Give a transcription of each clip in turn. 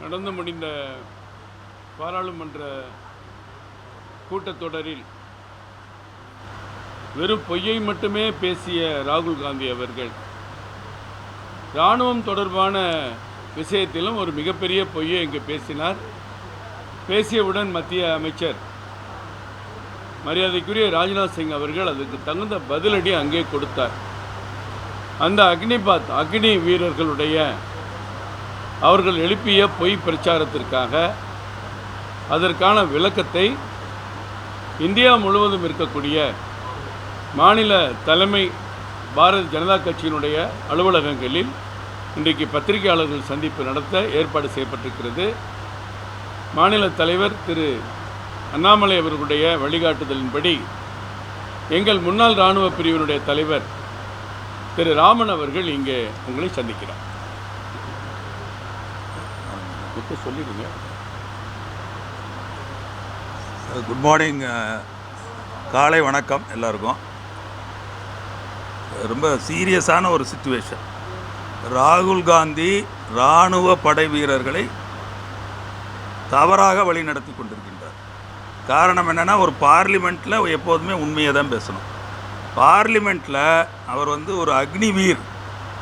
நடந்து முடிந்த பாராளுமன்ற கூட்டத்தொடரில் வெறும் பொய்யை மட்டுமே பேசிய ராகுல் காந்தி அவர்கள் இராணுவம் தொடர்பான விஷயத்திலும் ஒரு மிகப்பெரிய பொய்யை இங்கு பேசினார். பேசியவுடன் மத்திய அமைச்சர் மரியாதைக்குரிய ராஜ்நாத் சிங் அவர்கள் அதுக்கு தகுந்த பதிலடி அங்கே கொடுத்தார். அந்த அக்னி வீரர்களுடைய அவர்கள் எழுப்பிய பொய் பிரச்சாரத்திற்காக அதற்கான விளக்கத்தை இந்தியா முழுவதும் இருக்கக்கூடிய மாநில தலைமை பாரதிய ஜனதா கட்சியினுடைய அலுவலகங்களில் இன்றைக்கு பத்திரிகையாளர்கள் சந்திப்பு நடத்த ஏற்பாடு செய்யப்பட்டிருக்கிறது. மாநில தலைவர் திரு அண்ணாமலை அவர்களுடைய வழிகாட்டுதலின்படி எங்கள் முன்னாள் இராணுவ பிரிவினுடைய தலைவர் திரு ராமன் அவர்கள் இங்கே உங்களை சந்திக்கிறார். சொல்லிடுங்க. குட் மார்னிங், காலை வணக்கம் எல்லாருக்கும். ரொம்ப சீரியஸான ஒரு சிச்சுவேஷன். ராகுல் காந்தி இராணுவ படை வீரர்களை தவறாக வழிநடத்தி கொண்டிருக்கின்றார். காரணம் என்னென்னா, ஒரு பார்லிமெண்ட்டில் எப்போதுமே உண்மையை தான் பேசணும். பார்லிமெண்ட்டில் அவர் ஒரு அக்னிவீர்,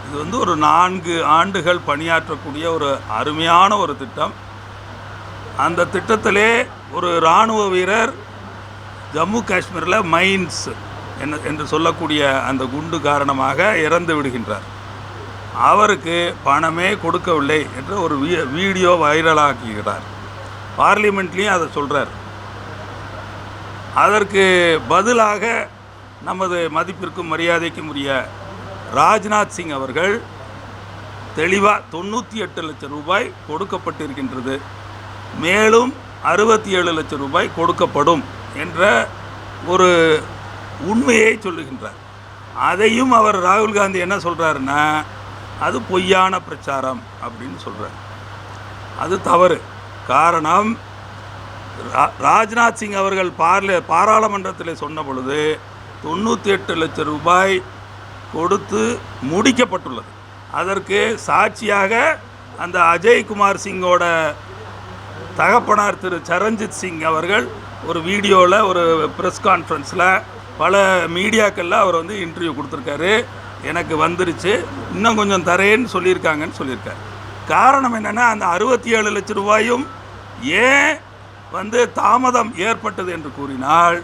இது ஒரு 4 ஆண்டுகள் பணியாற்றக்கூடிய ஒரு அருமையான ஒரு திட்டம். அந்த திட்டத்திலே ஒரு இராணுவ வீரர் ஜம்மு காஷ்மீரில் மைன்ஸ் என்று சொல்லக்கூடிய அந்த குண்டு காரணமாக இறந்து விடுகின்றார். அவருக்கு பணமே கொடுக்கவில்லை என்று ஒரு வீடியோ வைரலாக்குகிறார். பார்லிமெண்ட்லேயும் அதை சொல்கிறார். அதற்கு பதிலாக நமது மதிப்பிற்கும் மரியாதைக்கும் உரிய ராஜ்நாத் சிங் அவர்கள் தெளிவாக 98 லட்சம் ரூபாய் கொடுக்கப்பட்டிருக்கின்றது, மேலும் 67 லட்சம் ரூபாய் கொடுக்கப்படும் என்ற ஒரு உண்மையை சொல்லுகின்றார். அதையும் அவர் ராகுல் காந்தி என்ன சொல்கிறாருன்னா, அது பொய்யான பிரச்சாரம் அப்படின்னு சொல்கிறார். அது தவறு. காரணம், ராஜ்நாத் சிங் அவர்கள் பாராளுமன்றத்தில் சொன்ன பொழுது 98 லட்சம் ரூபாய் கொடுத்து முடிக்கப்பட்டுள்ளது. அதற்கு சாட்சியாக அந்த அஜய்குமார் சிங்கோட தகப்பனார் திரு சரண்ஜித் சிங் அவர்கள் ஒரு வீடியோவில், ஒரு ப்ரெஸ் கான்ஃபரன்ஸில், பல மீடியாக்களில் அவர் இன்டர்வியூ கொடுத்துருக்காரு. எனக்கு வந்துருச்சு, இன்னும் கொஞ்சம் தரேன்னு சொல்லியிருக்காங்கன்னு சொல்லியிருக்காரு. காரணம் என்னென்னா, அந்த 67 லட்சம் ரூபாயும் ஏன் தாமதம் ஏற்பட்டது என்று கூறினால்,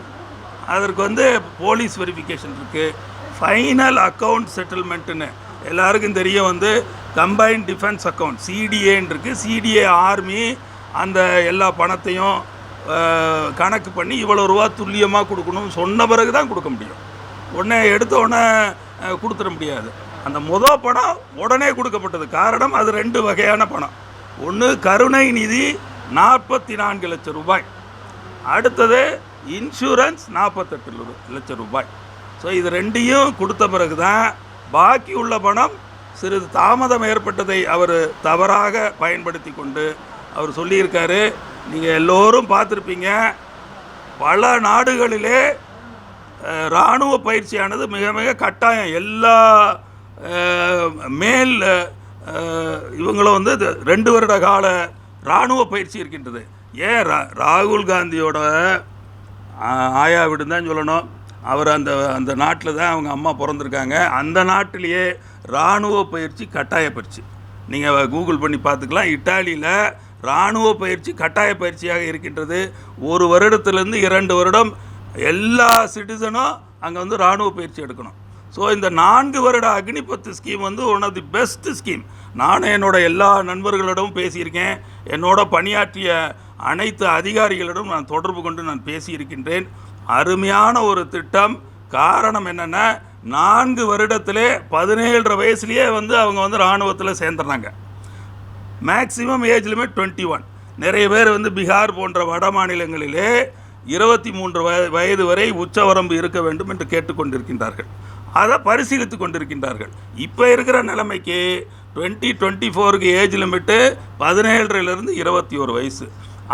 அதற்கு போலீஸ் வெரிஃபிகேஷன் இருக்குது, ஃபைனல் அக்கௌண்ட் செட்டில்மெண்ட்டுன்னு எல்லாருக்கும் தெரியும். கம்பைன்ட் டிஃபென்ஸ் அக்கௌண்ட் சிடிஏன்னு இருக்குது. சிடிஏ ஆர்மி அந்த எல்லா பணத்தையும் கணக்கு பண்ணி இவ்வளோ ரூபா துல்லியமாக கொடுக்கணும் சொன்ன பிறகு தான் கொடுக்க முடியும். உடனே எடுத்த உடனே கொடுத்துட முடியாது. அந்த பணம் உடனே கொடுக்கப்பட்டது. காரணம், அது 2 வகையான பணம். ஒன்று கருணை நிதி 44 லட்சம் ரூபாய், அடுத்தது இன்சூரன்ஸ் 48 லட்சம் ரூபாய். ஸோ இது 2ஐயும் கொடுத்த பிறகு தான் பாக்கி உள்ள பணம். சிறிது தாமதம் ஏற்பட்டதை அவர் தவறாக பயன்படுத்தி கொண்டு அவர் சொல்லியிருக்காரு. நீங்கள் எல்லோரும் பார்த்துருப்பீங்க, பல நாடுகளிலே இராணுவ பயிற்சியானது மிக மிக கட்டாயம். எல்லா மேல் இவங்களும் 2 வருட கால இராணுவ பயிற்சி இருக்கின்றது. ஏன் ராகுல் காந்தியோட ஆயா வீடுன்னு தான் சொல்லணும். அவர் அந்த நாட்டில் தான் அவங்க அம்மா பிறந்திருக்காங்க. அந்த நாட்டிலேயே இராணுவ பயிற்சி கட்டாய பயிற்சி. நீங்கள் கூகுள் பண்ணி பார்த்துக்கலாம். இட்டாலியில் இராணுவ பயிற்சி கட்டாய பயிற்சியாக இருக்கின்றது. 1 வருடத்திலேருந்து 2 வருடம் எல்லா சிட்டிசனும் அங்கே இராணுவ பயிற்சி எடுக்கணும். ஸோ இந்த 4 வருட Agnipath scheme one of the best scheme. நானும் என்னோட எல்லா நண்பர்களிடமும் பேசியிருக்கேன். என்னோட பணியாற்றிய அனைத்து அதிகாரிகளிடம் நான் தொடர்பு கொண்டு நான் பேசியிருக்கின்றேன். அருமையான ஒரு திட்டம். காரணம் என்னென்னா, 4 வருடத்திலே 17 வயசுலேயே அவங்க இராணுவத்தில் சேர்ந்துடுறாங்க. Maximum age limit 21. நிறைய பேர் பீகார் போன்ற வட மாநிலங்களிலே 23 வயது வரை உச்சவரம்பு இருக்க வேண்டும் என்று கேட்டுக்கொண்டிருக்கின்றார்கள். அதை பரிசீலித்து கொண்டிருக்கின்றார்கள். இப்போ இருக்கிற நிலைமைக்கு 2024க்கு ஏஜ் லிமிட்டு 17லேருந்து 21 வயசு.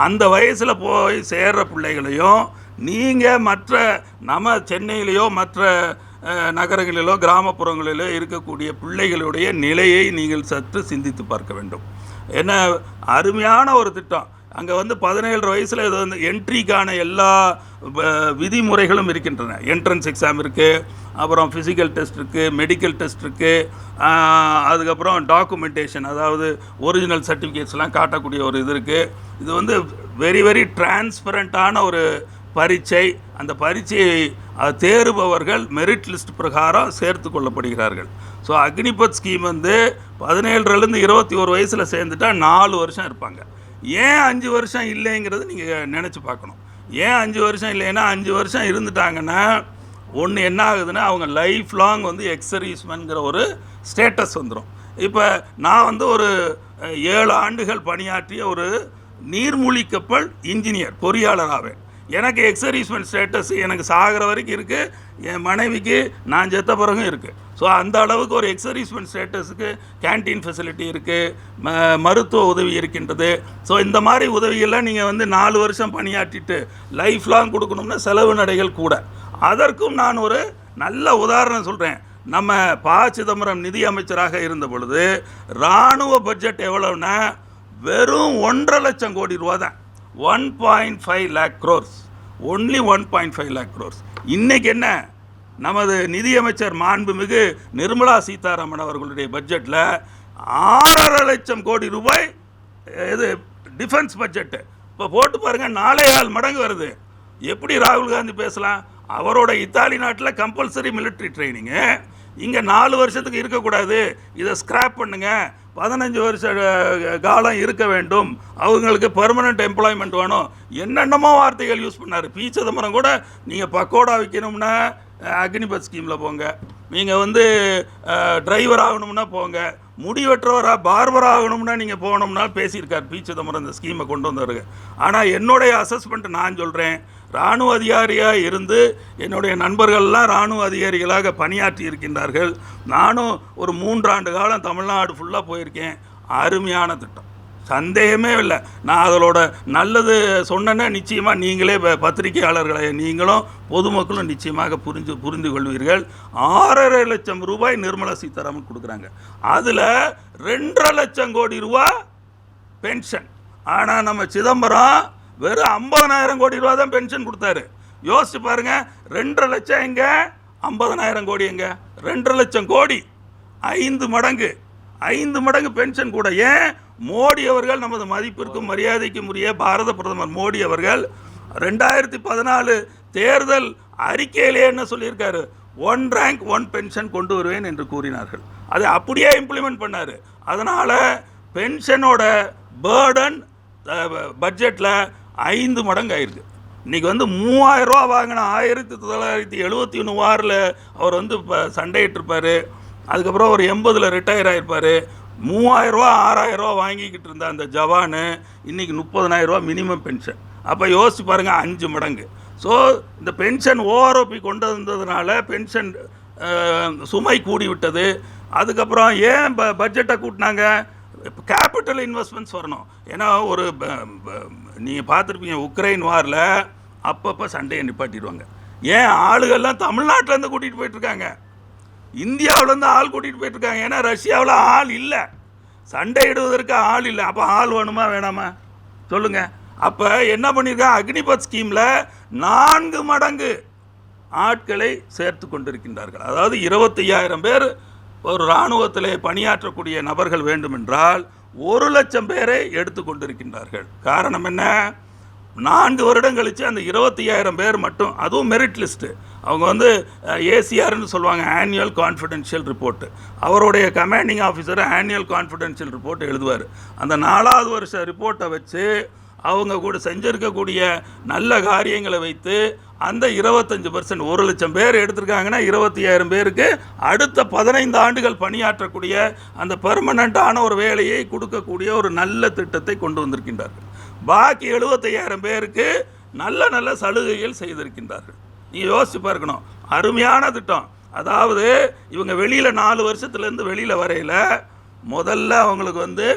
அந்த வயசில் போய் சேர்கிற பிள்ளைகளையும் நீங்கள் மற்ற நம்ம சென்னையிலையோ மற்ற நகரங்களிலோ கிராமப்புறங்களிலோ இருக்கக்கூடிய பிள்ளைகளுடைய நிலையை நீங்கள் சற்று சிந்தித்து பார்க்க வேண்டும். என்ன அருமையான ஒரு திட்டம். அங்கே வந்து 17 வயசில் இது வந்து என்ட்ரிக்கான எல்லா விதிமுறைகளும் இருக்கின்றன. என்ட்ரன்ஸ் எக்ஸாம் இருக்குது, அப்புறம் ஃபிசிக்கல் டெஸ்ட் இருக்குது, மெடிக்கல் டெஸ்ட் இருக்குது, அதுக்கப்புறம் டாக்குமெண்டேஷன், அதாவது ஒரிஜினல் சர்டிஃபிகேட்ஸ்லாம் காட்டக்கூடிய ஒரு இது இருக்குது. இது வந்து வெரி வெரி டிரான்ஸ்பரண்ட்டான ஒரு பரீட்சை. அந்த பரீட்சையை தேறுபவர்கள் மெரிட் லிஸ்ட் பிரகாரம் சேர்த்து கொள்ளப்படுகிறார்கள். ஸோ அக்னிபத் ஸ்கீம் வந்து 17லேருந்து 21 வயசில் சேர்ந்துட்டா 4 வருஷம் இருப்பாங்க. ஏன் 5 வருஷம் இல்லைங்கிறது நீங்கள் நினச்சி பார்க்கணும். ஏன் 5 வருஷம் இல்லைன்னா 5 வருஷம் இருந்துட்டாங்கன்னா ஒன்று என்ன ஆகுதுன்னா அவங்க லைஃப் லாங் வந்து எக்ஸர்வீஸ்மேன்கிற ஒரு ஸ்டேட்டஸ் வந்துடும். இப்போ நான் வந்து ஒரு 7 ஆண்டுகள் பணியாற்றிய ஒரு நீர்மூழ்கி கப்பல் இன்ஜினியர் பொறியாளர் ஆவேன். எனக்கு எக்ஸர்வீஸ்மெண்ட் ஸ்டேட்டஸ் எனக்கு சாகிற வரைக்கும் இருக்குது, என் மனைவிக்கு நான் செத்த பிறகும் இருக்குது. ஸோ அந்த அளவுக்கு ஒரு எக்ஸர்வீஸ்மெண்ட் ஸ்டேட்டஸுக்கு கேன்டீன் ஃபெசிலிட்டி இருக்குது, மருத்துவ உதவி இருக்கின்றது. ஸோ இந்த மாதிரி உதவியெல்லாம் நீங்கள் வந்து 4 வருஷம் பணியாற்றிட்டு லைஃப் லாங் கொடுக்கணும்னா செலவு நடைகள் கூட. அதற்கும் நான் ஒரு நல்ல உதாரணம் சொல்கிறேன். நம்ம ப. சிதம்பரம் நிதி அமைச்சராக இருந்த பொழுது இராணுவ பட்ஜெட் எவ்வளோன்னா வெறும் 1.5 லட்சம் கோடி ரூபா தான். 1.5 lakh crores, only 1.5 lakh crores. இன்றைக்கி என்ன, நமது நிதியமைச்சர் மாண்புமிகு நிர்மலா சீதாராமன் அவர்களுடைய பட்ஜெட்டில் 6.5 லட்சம் கோடி ரூபாய் இது டிஃபென்ஸ் பட்ஜெட்டு. இப்போ போட்டு பாருங்கள், 4.25 மடங்கு வருது. எப்படி ராகுல் காந்தி பேசலாம்? அவரோட இத்தாலி நாட்டில் கம்பல்சரி மிலிட்ரி ட்ரைனிங்கு, இங்கே 4 வருஷத்துக்கு இருக்கக்கூடாது, இதை ஸ்கிராப் பண்ணுங்க, 15 வருஷ காலம் இருக்க வேண்டும், அவங்களுக்கு பெர்மனண்ட் எம்ப்ளாய்மெண்ட் வேணும், என்னென்னமோ வார்த்தைகள் யூஸ் பண்ணார். பி. சிதம்பரம் கூட நீங்கள் பக்கோடா விற்கணும்னா அக்னிபத் ஸ்கீமில் போங்க, நீங்கள் வந்து டிரைவர் ஆகணும்னா போங்க, முடி வெட்டுறவராக பார்பர் ஆகணும்னா நீங்கள் போகணும்னா பேசியிருக்கார் பி. சிதம்பரம் இந்த ஸ்கீமை கொண்டு வந்தவருங்க. ஆனால் என்னுடைய அசஸ்மெண்ட் நான் சொல்கிறேன், இராணுவ அதிகாரியாக இருந்து என்னுடைய நண்பர்கள்லாம் இராணுவ அதிகாரிகளாக பணியாற்றி இருக்கின்றார்கள். நானும் ஒரு 3 ஆண்டு காலம் தமிழ்நாடு ஃபுல்லாக போயிருக்கேன். அருமையான திட்டம், சந்தேகமே இல்லை. நான் அதோட நல்லது சொன்னேன்னா நிச்சயமாக நீங்களே பத்திரிகையாளர்களை நீங்களும் பொதுமக்களும் நிச்சயமாக புரிந்து கொள்வீர்கள். 6.5 லட்சம் ரூபாய் நிர்மலா சீதாராமன் கொடுக்குறாங்க. அதில் 2.5 லட்சம் கோடி ரூபா பென்ஷன். ஆனால் நம்ம சிதம்பரம் வெறும் 50,000 கோடி ரூபா தான் பென்ஷன் கொடுத்தாரு. யோசிச்சு பாருங்க, 2.5 லட்சம் எங்க, 50,000 கோடி எங்க? 2.5 லட்சம் கோடி, 5 மடங்கு பென்ஷன் கூட. ஏன்? மோடி அவர்கள், நமது மதிப்பிற்கும் மரியாதைக்கும் உரிய பாரத பிரதமர் மோடி அவர்கள் 2014 தேர்தல் அறிக்கையிலே என்ன சொல்லியிருக்காரு? 1 ரேங்க் 1 பென்ஷன் கொண்டு வருவேன் என்று கூறினார்கள். அதை அப்படியே இம்ப்ளிமெண்ட் பண்ணார். அதனால் பென்ஷனோட பேர்டன் பட்ஜெட்டில் 5 மடங்கு ஆயிருக்கு. இன்றைக்கி வந்து 3,000 ரூபா வாங்கின 1971 அவர் வந்து இப்போ சண்டையிட்டிருப்பார். அதுக்கப்புறம் ஒரு 80 ரிட்டையர் ஆகிருப்பார். 3,000 ரூபா 6,000 ரூபா வாங்கிக்கிட்டு இருந்த அந்த ஜவானு இன்றைக்கி 30,000 ரூபா மினிமம் பென்ஷன். அப்போ யோசிச்சு பாருங்கள், 5 மடங்கு. ஸோ இந்த பென்ஷன் ஓஆர்ஓபி கொண்டு வந்ததுனால பென்ஷன் சுமை கூடிவிட்டது. அதுக்கப்புறம் ஏன் பட்ஜெட்டை கூட்டினாங்க? கேபிட்டல் இன்வெஸ்ட்மெண்ட்ஸ் வரணும். ஏன்னா ஒரு நீங்கள் பார்த்துருப்பீங்க, உக்ரைன் வாரில் அப்பப்போ சண்டையை நிப்பாட்டிடுவாங்க. ஏன்? ஆளுகள்லாம் தமிழ்நாட்டிலேருந்து கூட்டிகிட்டு போயிட்டுருக்காங்க, இந்தியாவிலேருந்து ஆள் கூட்டிகிட்டு போயிட்டுருக்காங்க. ஏன்னா ரஷ்யாவில் ஆள் இல்லை, சண்டையிடுவதற்கு ஆள் இல்லை. அப்போ ஆள் வேணுமா வேணாமா சொல்லுங்கள்? அப்போ என்ன பண்ணியிருக்காங்க? அக்னிபத் ஸ்கீமில் 4 மடங்கு ஆட்களை சேர்த்து கொண்டிருக்கின்றார்கள். அதாவது 25,000 பேர் ஒரு இராணுவத்தில் பணியாற்றக்கூடிய நபர்கள் வேண்டுமென்றால் 1 லட்சம் பேரை எடுத்து கொண்டிருக்கின்றார்கள். காரணம் என்ன? 4 வருடம் கழித்து அந்த 25,000 பேர் மட்டும், அதுவும் மெரிட் லிஸ்ட்டு, அவங்க வந்து ஏசிஆர்னு சொல்லுவாங்க, ஆனுவல் கான்ஃபிடென்ஷியல் ரிப்போர்ட்டு. அவருடைய commanding officer annual confidential report எழுதுவார். அந்த 4வது வருஷ ரிப்போர்ட்டை வச்சு அவங்க கூட செஞ்சுருக்கக்கூடிய நல்ல காரியங்களை வைத்து அந்த 25%, 1 லட்சம் பேர் எடுத்திருக்காங்கன்னா 25,000 பேருக்கு அடுத்த 15 ஆண்டுகள் பணியாற்றக்கூடிய அந்த பெர்மனண்ட்டான ஒரு வேலையை கொடுக்கக்கூடிய ஒரு நல்ல திட்டத்தை கொண்டு வந்திருக்கின்றார்கள். பாக்கி 75,000 பேருக்கு நல்ல நல்ல சலுகைகள் செய்திருக்கின்றார்கள். நீங்கள் யோசிச்சு பார்க்கணும், அருமையான திட்டம். அதாவது இவங்க வெளியில் 4 வருஷத்துலேருந்து வெளியில் வரையில் முதல்ல அவங்களுக்கு வந்து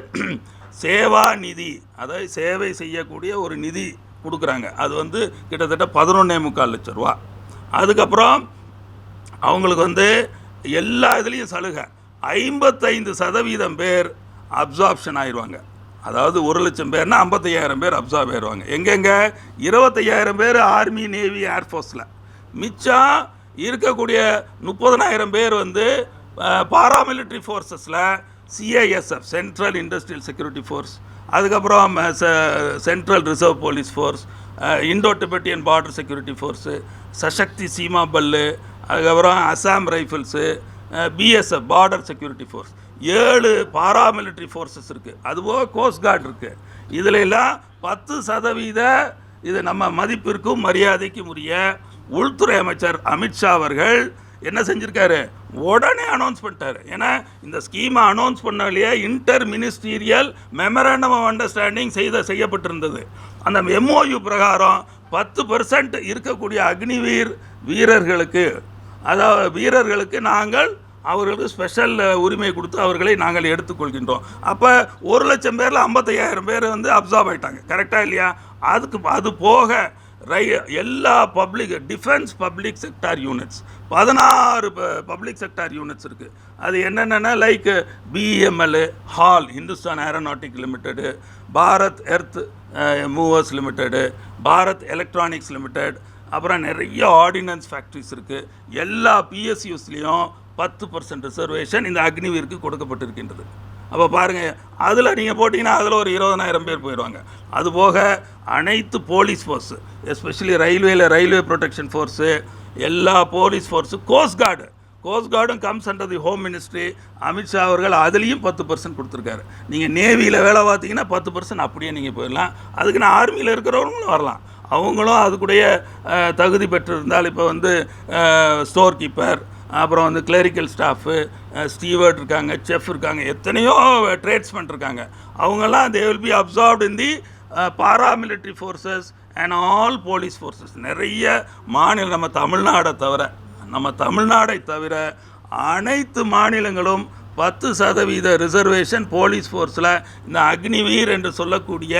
சேவா நிதி, அதாவது சேவை செய்யக்கூடிய ஒரு நிதி கொடுக்குறாங்க. அது வந்து கிட்டத்தட்ட 11.25 லட்சம் ரூபா. அதுக்கப்புறம் அவங்களுக்கு வந்து எல்லா இதுலேயும் சலுகை. 55% பேர் அப்சார்ப்ஷன் ஆயிடுவாங்க. அதாவது 1,00,000 பேர்னா 55,000 பேர் அப்சார்ப் ஆயிடுவாங்க. எங்கெங்கே? 25,000 பேர் ஆர்மி, நேவி, ஏர்ஃபோர்ஸில். மிச்சம் இருக்கக்கூடிய 30,000 பேர் வந்து பாராமிலிட்ரி ஃபோர்ஸஸில், CISF Central Industrial Security Force, அதுக்கப்புறம் Central Reserve Police Force, Indo Tibetan Border Security Force, சசக்தி சீமா பல்லு, அதுக்கப்புறம் Assam Rifles, BSF Border Security Force, 7 paramilitary forces இருக்குது. அதுபோக கோஸ்ட் கார்டு இருக்குது. இதில் எல்லாம் 10% இது நம்ம மதிப்பிற்கும் மரியாதைக்கும் உரிய உள்துறை அமைச்சர் அமித்ஷா அவர்கள் என்ன செஞ்சுருக்காரு? உடனே அனௌன்ஸ் பண்ணிட்டார். ஏன்னா இந்த ஸ்கீமை அனௌன்ஸ் பண்ணலையே inter ministerial memorandum of understanding செய்யப்பட்டிருந்தது. அந்த எம்ஓயு பிரகாரம் 10% இருக்கக்கூடிய அக்னிவீர் வீரர்களுக்கு, அதாவது வீரர்களுக்கு நாங்கள் அவர்களுக்கு ஸ்பெஷல் உரிமை கொடுத்து அவர்களை நாங்கள் எடுத்துக்கொள்கின்றோம். அப்போ 1,00,000 பேரில் 55,000 பேர் வந்து அப்சார்ப் ஆகிட்டாங்க. கரெக்டாக இல்லையா? அது போக எல்லா defence public sector units 16 public sector units இருக்குது. அது என்னென்னா like PML, hall, Hindustan aeronautic limited, Bharat earth movers limited, Bharat electronics limited, அப்புறம் நிறைய ஆர்டினன்ஸ் ஃபேக்ட்ரிஸ் இருக்குது. எல்லா பிஎஸ்யூஸ்லேயும் 10% ரிசர்வேஷன் இந்த அக்னிவீருக்கு கொடுக்கப்பட்டிருக்கின்றது. அப்போ பாருங்கள், அதில் நீங்கள் போட்டிங்கன்னா அதில் ஒரு 20,000 பேர் போயிடுவாங்க. அதுபோக அனைத்து police force, especially railway protection force, எல்லா போலீஸ் ஃபோர்ஸு, கோஸ்ட் கார்டும் comes under the home ministry. Amit Shah அவர்கள் அதுலேயும் 10% கொடுத்துருக்காரு. நீங்கள் நேவியில் வேலை பார்த்தீங்கன்னா 10% அப்படியே நீங்கள் போயிடலாம். அதுக்கு நான் ஆர்மியில் இருக்கிறவங்களும் வரலாம். அவங்களும் அதுக்குடைய தகுதி பெற்றிருந்தால், இப்போ வந்து ஸ்டோர் கீப்பர், அப்புறம் வந்து கிளரிக்கல் ஸ்டாஃபு, ஸ்டீவர்ட் இருக்காங்க, செஃப் இருக்காங்க, எத்தனையோ ட்ரேட்ஸ்மென் இருக்காங்க. அவங்கெல்லாம் they will be absorbed in the paramilitary forces and all police forces. நிறைய மாநிலம், நம்ம தமிழ்நாடை தவிர அனைத்து மாநிலங்களும் 10% ரிசர்வேஷன் போலீஸ் ஃபோர்ஸில் இந்த அக்னிவீர் என்று சொல்லக்கூடிய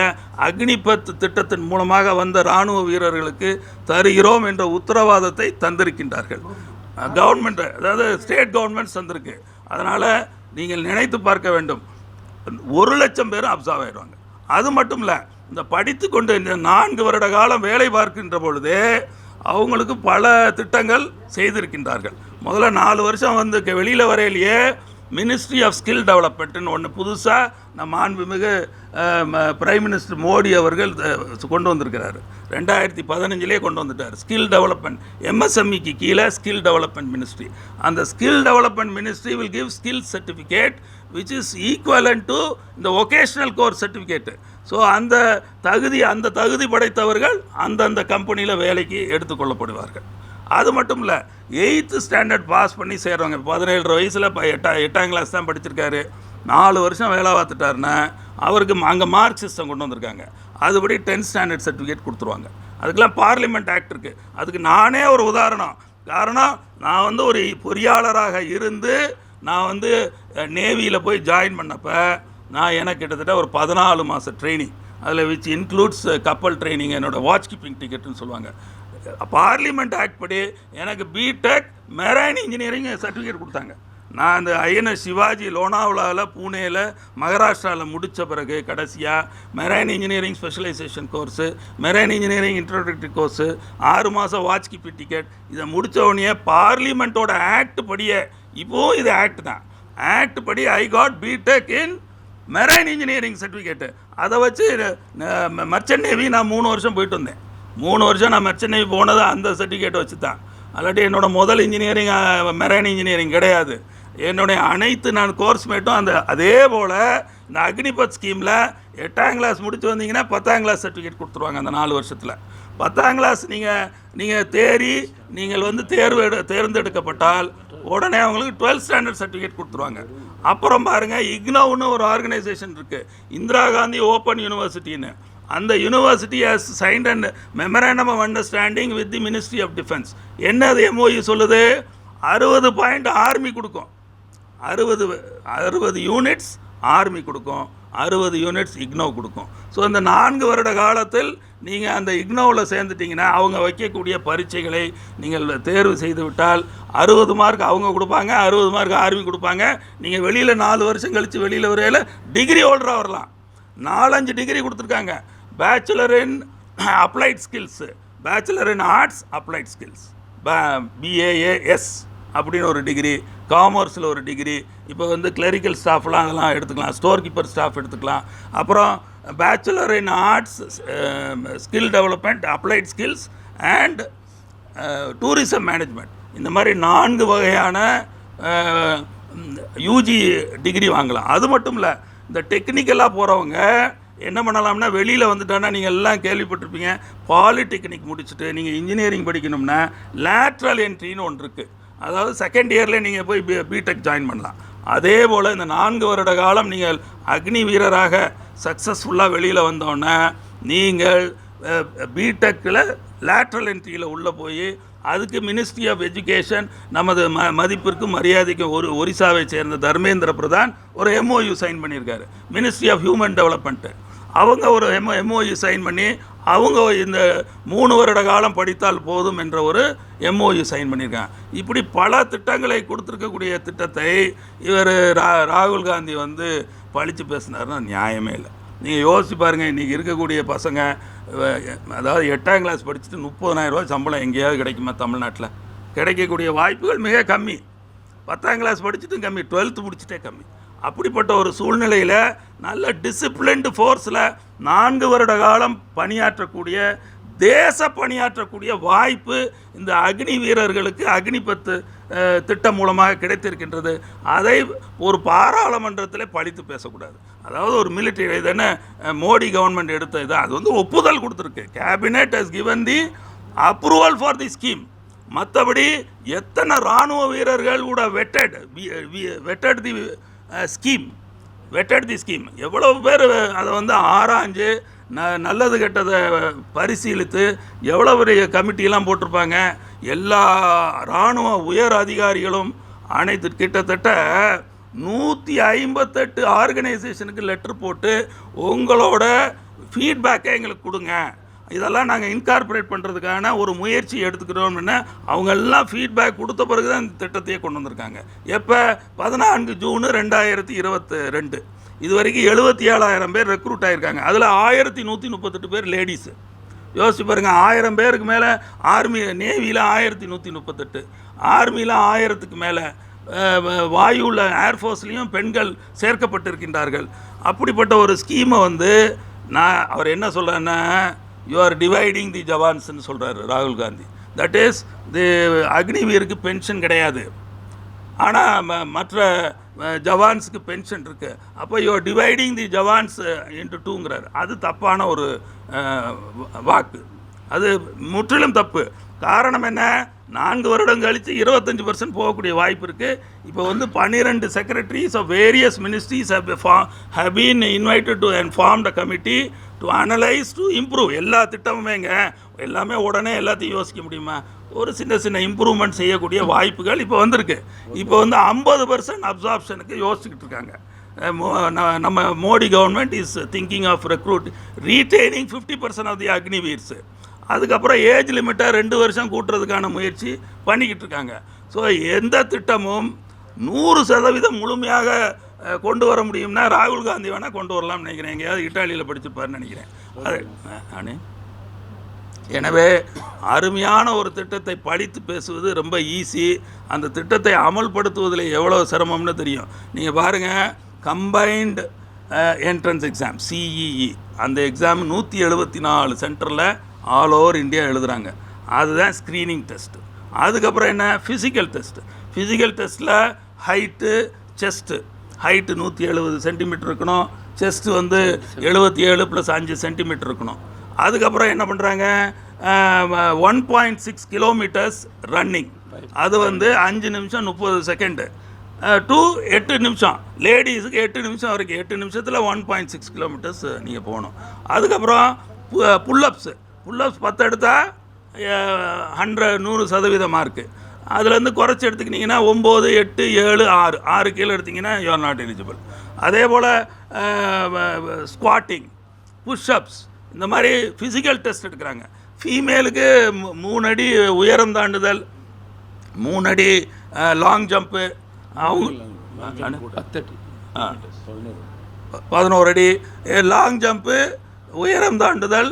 அக்னிபத் திட்டத்தின் மூலமாக வந்த இராணுவ வீரர்களுக்கு தருகிறோம் என்ற உத்தரவாதத்தை தந்திருக்கின்றார்கள். கவர்மெண்ட், அதாவது ஸ்டேட் கவர்மெண்ட்ஸ் தந்திருக்கு. அதனால் நீங்கள் நினைத்து பார்க்க வேண்டும், 1,00,000 பேரும் அப்சார்வ் ஆகிடுவாங்க. அது மட்டும் இல்லை, இந்த படித்து கொண்டு இந்த 4 வருட காலம் வேலை பார்க்கின்ற பொழுது அவங்களுக்கு பல திட்டங்கள் செய்திருக்கின்றார்கள். முதல்ல 4 வருஷம் வந்து வெளியில் வரையிலேயே மினிஸ்ட்ரி ஆஃப் ஸ்கில் டெவலப்மெண்ட்னு ஒன்று புதுசாக நம்ம மாண்புமிகு பிரைம் மினிஸ்டர் மோடி அவர்கள் கொண்டு வந்திருக்கிறார். 2015 கொண்டு வந்துட்டார். ஸ்கில் டெவலப்மெண்ட், எம்எஸ்எம்இக்கு கீழே ஸ்கில் டெவலப்மெண்ட் மினிஸ்ட்ரி. அந்த skill development ministry will give skill certificate which is equivalent to இந்த ஒகேஷ்னல் கோர்ஸ் சர்டிஃபிகேட்டு. ஸோ அந்த தகுதி படைத்தவர்கள் அந்தந்த கம்பெனியில் வேலைக்கு எடுத்துக்கொள்ளப்படுவார்கள். அது மட்டும் இல்லை, 8th ஸ்டாண்டர்ட் பாஸ் பண்ணி சேர்றவங்க, 17 வயசில் 8ஆம் கிளாஸ் தான் படிச்சிருக்காரு, 4 வருஷம் வேலை பார்த்துட்டாருன்னா அவருக்கு அங்கே மார்க் சிஸ்டம் கொண்டு வந்திருக்காங்க. அதுபடி 10th ஸ்டாண்டர்ட் சர்டிஃபிகேட் கொடுத்துருவாங்க. அதுக்கெல்லாம் பார்லிமெண்ட் ஆக்ட் இருக்குது. அதுக்கு நானே ஒரு உதாரணம். காரணம், நான் வந்து ஒரு பொறியாளராக இருந்து நான் வந்து நேவியில் போய் ஜாயின் பண்ணப்போ எனக்கு கிட்டத்தட்ட ஒரு 14 மாத ட்ரைனிங், அதில் விச் இன்க்ளூட்ஸ் கப்பல் ட்ரைனிங், என்னோடய வாட்ச் கீப்பிங் டிக்கெட்டுன்னு சொல்லுவாங்க. பார்லிமெண்ட் ஆக்ட் படி எனக்கு பிடெக் மெரைன் இன்ஜினியரிங் சர்டிஃபிகேட் கொடுத்தாங்க. நான் அந்த ஐஎன்எஸ் சிவாஜி லோனாவலாவில், பூனேயில், மகாராஷ்டிராவில் முடித்த பிறகு கடைசியாக marine engineering specialisation course, marine engineering introductory course, 6 மாதம் வாட்ச் கீப்பிங் டிக்கெட், இதை முடித்தவொடனே பார்லிமெண்ட்டோட ஆக்ட் படியே, இப்போது இது ஆக்ட் தான், ஆக்ட் படி I got BTech in marine engineering certificate. அதை வச்சு மர்ச்சன்ட் நேவி நான் 3 வருஷம் போயிட்டு வந்தேன். 3 வருஷம் நான் மர்ச்சன்ட் நேவி போனது அந்த சர்டிஃபிகேட்டை வச்சு தான். அல்லாட்டி என்னோடய முதல் இன்ஜினியரிங் மெரைன் இன்ஜினியரிங் கிடையாது. என்னுடைய அனைத்து நான் கோர்ஸ் மேட்டும் அதே போல் இந்த அக்னிபத் ஸ்கீமில் 8ஆம் கிளாஸ் முடிச்சு வந்தீங்கன்னா 10ஆம் கிளாஸ் சர்டிஃபிகேட் கொடுத்துருவாங்க. அந்த 4 வருஷத்தில் 10ஆம் கிளாஸ் நீங்கள் வந்து தேர்ந்தெடுக்கப்பட்டால் உடனே அவங்களுக்கு 12th ஸ்டாண்டர்ட் சர்டிஃபிகேட் கொடுத்துருவாங்க. அப்புறம் பாருங்கள், இக்னோவுன்னு ஒரு ஆர்கனைசேஷன் இருக்குது, இந்திரா காந்தி ஓப்பன் யூனிவர்சிட்டின்னு. அந்த university has signed and memorandum of understanding with the ministry of defence. என்ன அது எம்ஓயு சொல்லுது? 60 பாயிண்ட் ஆர்மி கொடுக்கும், 60 யூனிட்ஸ் ஆர்மி கொடுக்கும், 60 யூனிட்ஸ் இக்னோ கொடுக்கும். ஸோ இந்த 4 வருட காலத்தில் நீங்கள் அந்த இக்னோவில் சேர்ந்துட்டிங்கன்னா அவங்க வைக்கக்கூடிய பரீட்சைகளை நீங்கள் தேர்வு செய்து விட்டால் 60 மார்க் அவங்க கொடுப்பாங்க, 60 மார்க் ஆர்மி கொடுப்பாங்க. நீங்கள் வெளியில் 4 வருஷம் கழித்து வெளியில் வரையில் டிகிரி ஹோல்டராக வரலாம். 4-5 டிகிரி கொடுத்துருக்காங்க. பேச்சுலர் இன் அப்ளைட் ஸ்கில்ஸு, பேச்சுலர் இன் ஆர்ட்ஸ் அப்ளைட் ஸ்கில்ஸ், BAAS அப்படின்னு ஒரு டிகிரி, காமர்ஸில் ஒரு டிகிரி. இப்போ வந்து கிளரிக்கல் ஸ்டாஃப்லாம் அதெல்லாம் எடுத்துக்கலாம், ஸ்டோர் கீப்பர் ஸ்டாஃப் எடுத்துக்கலாம். அப்புறம் bachelor in arts skill development applied skills and tourism management. இந்த மாதிரி 4 வகையான யூஜி டிகிரி வாங்கலாம். அது மட்டும் இல்லை, இந்த டெக்னிக்கலாக போகிறவங்க என்ன பண்ணலாம்னா, வெளியில் வந்துட்டானா நீங்கள் எல்லாம் கேள்விப்பட்டிருப்பீங்க, பாலிடெக்னிக் முடிச்சுட்டு நீங்கள் இன்ஜினியரிங் படிக்கணும்னா லேட்ரல் என்ட்ரின்னு ஒன்று இருக்குது. அதாவது செகண்ட் இயரில் நீங்கள் போய் பிடெக் ஜாயின் பண்ணலாம். அதே போல் இந்த 4 வருட காலம் நீங்கள் அக்னி வீரராக சக்ஸஸ்ஃபுல்லாக வெளியில் வந்தோன்னே நீங்கள் பிடெக்கில் லேட்ரல் என்ட்ரியில் உள்ளே போய் அதுக்கு மினிஸ்ட்ரி ஆஃப் எஜுகேஷன் நமது மதிப்பிற்கும் மரியாதைக்கும் ஒரிசாவை சேர்ந்த தர்மேந்திர பிரதான் ஒரு MOU சைன் பண்ணியிருக்காரு. மினிஸ்ட்ரி ஆஃப் ஹியூமன் டெவலப்மெண்ட்டு அவங்க ஒரு MOU சைன் பண்ணி அவங்க இந்த 3 வருட காலம் படித்தால் போதும் என்ற ஒரு MOU சைன் பண்ணியிருக்காங்க. இப்படி பல திட்டங்களை கொடுத்துருக்கக்கூடிய திட்டத்தை இவர் ராகுல் காந்தி வந்து பழித்து பேசினார்னா நியாயமே இல்லை. நீங்கள் யோசிச்சு பாருங்கள், இன்றைக்கி இருக்கக்கூடிய பசங்க அதாவது 8ஆம் கிளாஸ் படிச்சுட்டு 30,000 ரூபா சம்பளம் எங்கேயாவது கிடைக்குமா? தமிழ்நாட்டில் கிடைக்கக்கூடிய வாய்ப்புகள் மிக கம்மி. 10ஆம் கிளாஸ் படிச்சுட்டும் கம்மி, 12th முடிச்சுட்டே கம்மி. அப்படிப்பட்ட ஒரு சூழ்நிலையில் நல்ல டிசிப்ளின்டு ஃபோர்ஸில் 4 வருட காலம் பணியாற்றக்கூடிய பணியாற்றக்கூடிய வாய்ப்பு இந்த அக்னி வீரர்களுக்கு அக்னிபத் திட்டம் மூலமாக கிடைத்திருக்கின்றது. அதை ஒரு பாராளுமன்றத்தில் பழித்து பேசக்கூடாது. அதாவது ஒரு மிலிட்டரி இதுன்னு மோடி கவர்மெண்ட் எடுத்த இது, அது வந்து ஒப்புதல் கொடுத்துருக்கு. Cabinet has given the approval for the scheme. மற்றபடி எத்தனை இராணுவ வீரர்கள் கூட வெட்டட் தி ஸ்கீம் எவ்வளவு பேர் அதை வந்து ஆராய்ஞ்சு நல்லது கெட்டதை பரிசீலித்து எவ்வளோ பெரிய கமிட்டியெல்லாம் போட்டிருப்பாங்க. எல்லா இராணுவ உயர் அதிகாரிகளும் அனைத்து கிட்டத்தட்ட 158 ஆர்கனைசேஷனுக்கு லெட்டர் போட்டு உங்களோட ஃபீட்பேக்கை எங்களுக்கு கொடுங்க, இதெல்லாம் நாங்கள் இன்கார்பரேட் பண்ணுறதுக்கான ஒரு முயற்சி எடுத்துக்கிறோம்னு அவங்கெல்லாம் ஃபீட்பேக் கொடுத்த பிறகு தான் இந்த திட்டத்தையே கொண்டு வந்திருக்காங்க. எப்போ? 14 ஜூன் 2022. இது வரைக்கும் 77,000 பேர் ரெக்ரூட் ஆகியிருக்காங்க. அதில் 1138 பேர் லேடிஸு. யோசிச்சு பாருங்கள், 1000 பேருக்கு மேலே ஆர்மி, நேவியில் 1138, ஆர்மியில் 1000க்கு மேலே, வாயுவில் ஏர்ஃபோர்ஸ்லேயும் பெண்கள் சேர்க்கப்பட்டிருக்கின்றார்கள். அப்படிப்பட்ட ஒரு ஸ்கீமை வந்து அவர் என்ன சொல்கிறேன்னா, யூ ஆர் டிவைடிங் தி ஜவான்ஸ்ன்னு சொல்கிறாரு ராகுல் காந்தி. தட் இஸ் தி அக்னிவீருக்கு பென்ஷன் கிடையாது, ஆனால் மற்ற ஜவான்ஸுக்கு பென்ஷன் இருக்குது. அப்போ you are dividing the jawans into 2ங்கிறார். அது தப்பான ஒரு வாக்கு, அது முற்றிலும் தப்பு. காரணம் என்ன? 4 வருடம் கழித்து 25% போகக்கூடிய வாய்ப்பு இருக்குது. இப்போ வந்து 12 secretaries of various ministries have been invited to and formed a committee to analyze to improve. எல்லா திட்டமுமேங்க எல்லாமே உடனே எல்லாத்தையும் யோசிக்க முடியுமா? ஒரு சின்ன இம்ப்ரூவ்மெண்ட் செய்யக்கூடிய வாய்ப்புகள் இப்போ வந்திருக்கு. இப்போ வந்து 50% அப்சார்ப்ஷனுக்கு யோசிச்சுக்கிட்டு இருக்காங்க. நம்ம Modi government is thinking of retaining 50% of the Agniveers. அதுக்கப்புறம் ஏஜ் லிமிட்டை 2 வருஷம் கூட்டுறதுக்கான முயற்சி பண்ணிக்கிட்டு இருக்காங்க. ஸோ எந்த திட்டமும் 100% முழுமையாக கொண்டு வர முடியும்னா ராகுல் காந்தி வேணால் கொண்டு வரலாம்னு நினைக்கிறேன். எங்கேயாவது இட்டாலியில் படிச்சுப்பாருன்னு நினைக்கிறேன். அது எனவே அருமையான ஒரு திட்டத்தை படித்து பேசுவது ரொம்ப ஈஸி. அந்த திட்டத்தை அமல்படுத்துவதில் எவ்வளோ சிரமம்னு தெரியும். நீங்கள் பாருங்கள், கம்பைன்டு என்ட்ரன்ஸ் எக்ஸாம் CEE, அந்த எக்ஸாம் 174 சென்டரில் ஆல் ஓவர் இந்தியா எழுதுகிறாங்க. அதுதான் ஸ்க்ரீனிங் டெஸ்ட்டு. அதுக்கப்புறம் என்ன? ஃபிசிக்கல் டெஸ்ட்டில் ஹைட்டு, செஸ்ட்டு. ஹைட்டு 170 சென்டிமீட்டர் இருக்கணும், செஸ்ட்டு வந்து 77 + 5 சென்டிமீட்டர் இருக்கணும். அதுக்கப்புறம் என்ன பண்ணுறாங்க? 1.6 கிலோமீட்டர்ஸ் ரன்னிங், அது வந்து 5 நிமிஷம் 30 செகண்டு டு 8 நிமிஷம். லேடிஸுக்கு 8 நிமிஷம் வரைக்கும், 8 நிமிஷத்தில் 1.6 கிலோமீட்டர்ஸ் நீங்கள் போகணும். அதுக்கப்புறம் புல்லப்ஸ் 10 எடுத்தால் 100% மார்க்கு. அதுலேருந்து குறைச்சி எடுத்துக்கிட்டிங்கன்னா 9, 8, 7, 6 கீழே எடுத்திங்கன்னா யூ ஆர் நாட் எலிஜிபிள். அதே போல் ஸ்குவாட்டிங், புஷ்அப்ஸ், இந்த மாதிரி ஃபிசிக்கல் டெஸ்ட் எடுக்கிறாங்க. ஃபீமேலுக்கு 3 அடி உயரம் தாண்டுதல், 3 அடி லாங் ஜம்ப்பு, அவங்க 11 அடி லாங் ஜம்ப்பு, உயரம் தாண்டுதல்,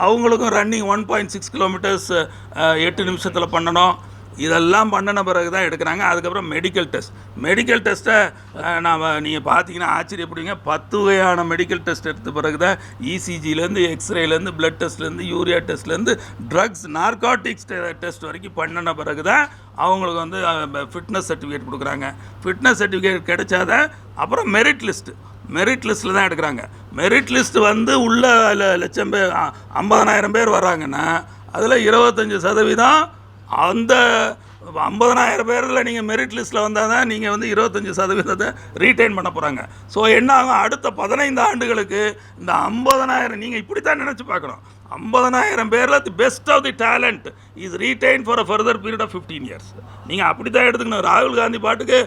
அவங்களுக்கும் ரன்னிங் 1.6 கிலோமீட்டர்ஸ் 8 நிமிஷத்தில் பண்ணணும். இதெல்லாம் பண்ணின பிறகு தான் எடுக்கிறாங்க. அதுக்கப்புறம் மெடிக்கல் டெஸ்ட்டை நீங்கள் பார்த்தீங்கன்னா ஆச்சரியப்படுவீங்க. 10 வகையான மெடிக்கல் டெஸ்ட் எடுத்த பிறகு தான் இசிஜிலேருந்து, எக்ஸ்ரேலேருந்து, பிளட் டெஸ்ட்லேருந்து, யூரியா டெஸ்ட்லேருந்து, ட்ரக்ஸ், நார்காட்டிக்ஸ் டெஸ்ட் வரைக்கும் பண்ணின பிறகு தான் அவங்களுக்கு வந்து ஃபிட்னஸ் சர்டிஃபிகேட் கொடுக்குறாங்க. ஃபிட்னஸ் சர்டிஃபிகேட் கிடைச்சாதான் அப்புறம் மெரிட் லிஸ்ட்டில் தான் எடுக்கிறாங்க. மெரிட் லிஸ்ட் வந்து உள்ள லட்சம் பேர் 50,000 பேர் வர்றாங்கன்னா அதில் 25% அந்த 50,000 பேரில் நீங்கள் மெரிட் லிஸ்ட்டில் வந்தால் தான் நீங்கள் வந்து 25% ரீட்டைன் பண்ண போகிறாங்க. ஸோ என்ன ஆகும், அடுத்த 15 ஆண்டுகளுக்கு இந்த 50,000 நீங்கள் இப்படி தான் நினச்சி பார்க்கணும். 50,000 பேரில் the best of the talent is retain for a further period of 15 years. நீங்கள் அப்படி தான் எடுத்துக்கணும். ராகுல் காந்தி பாட்டுக்கு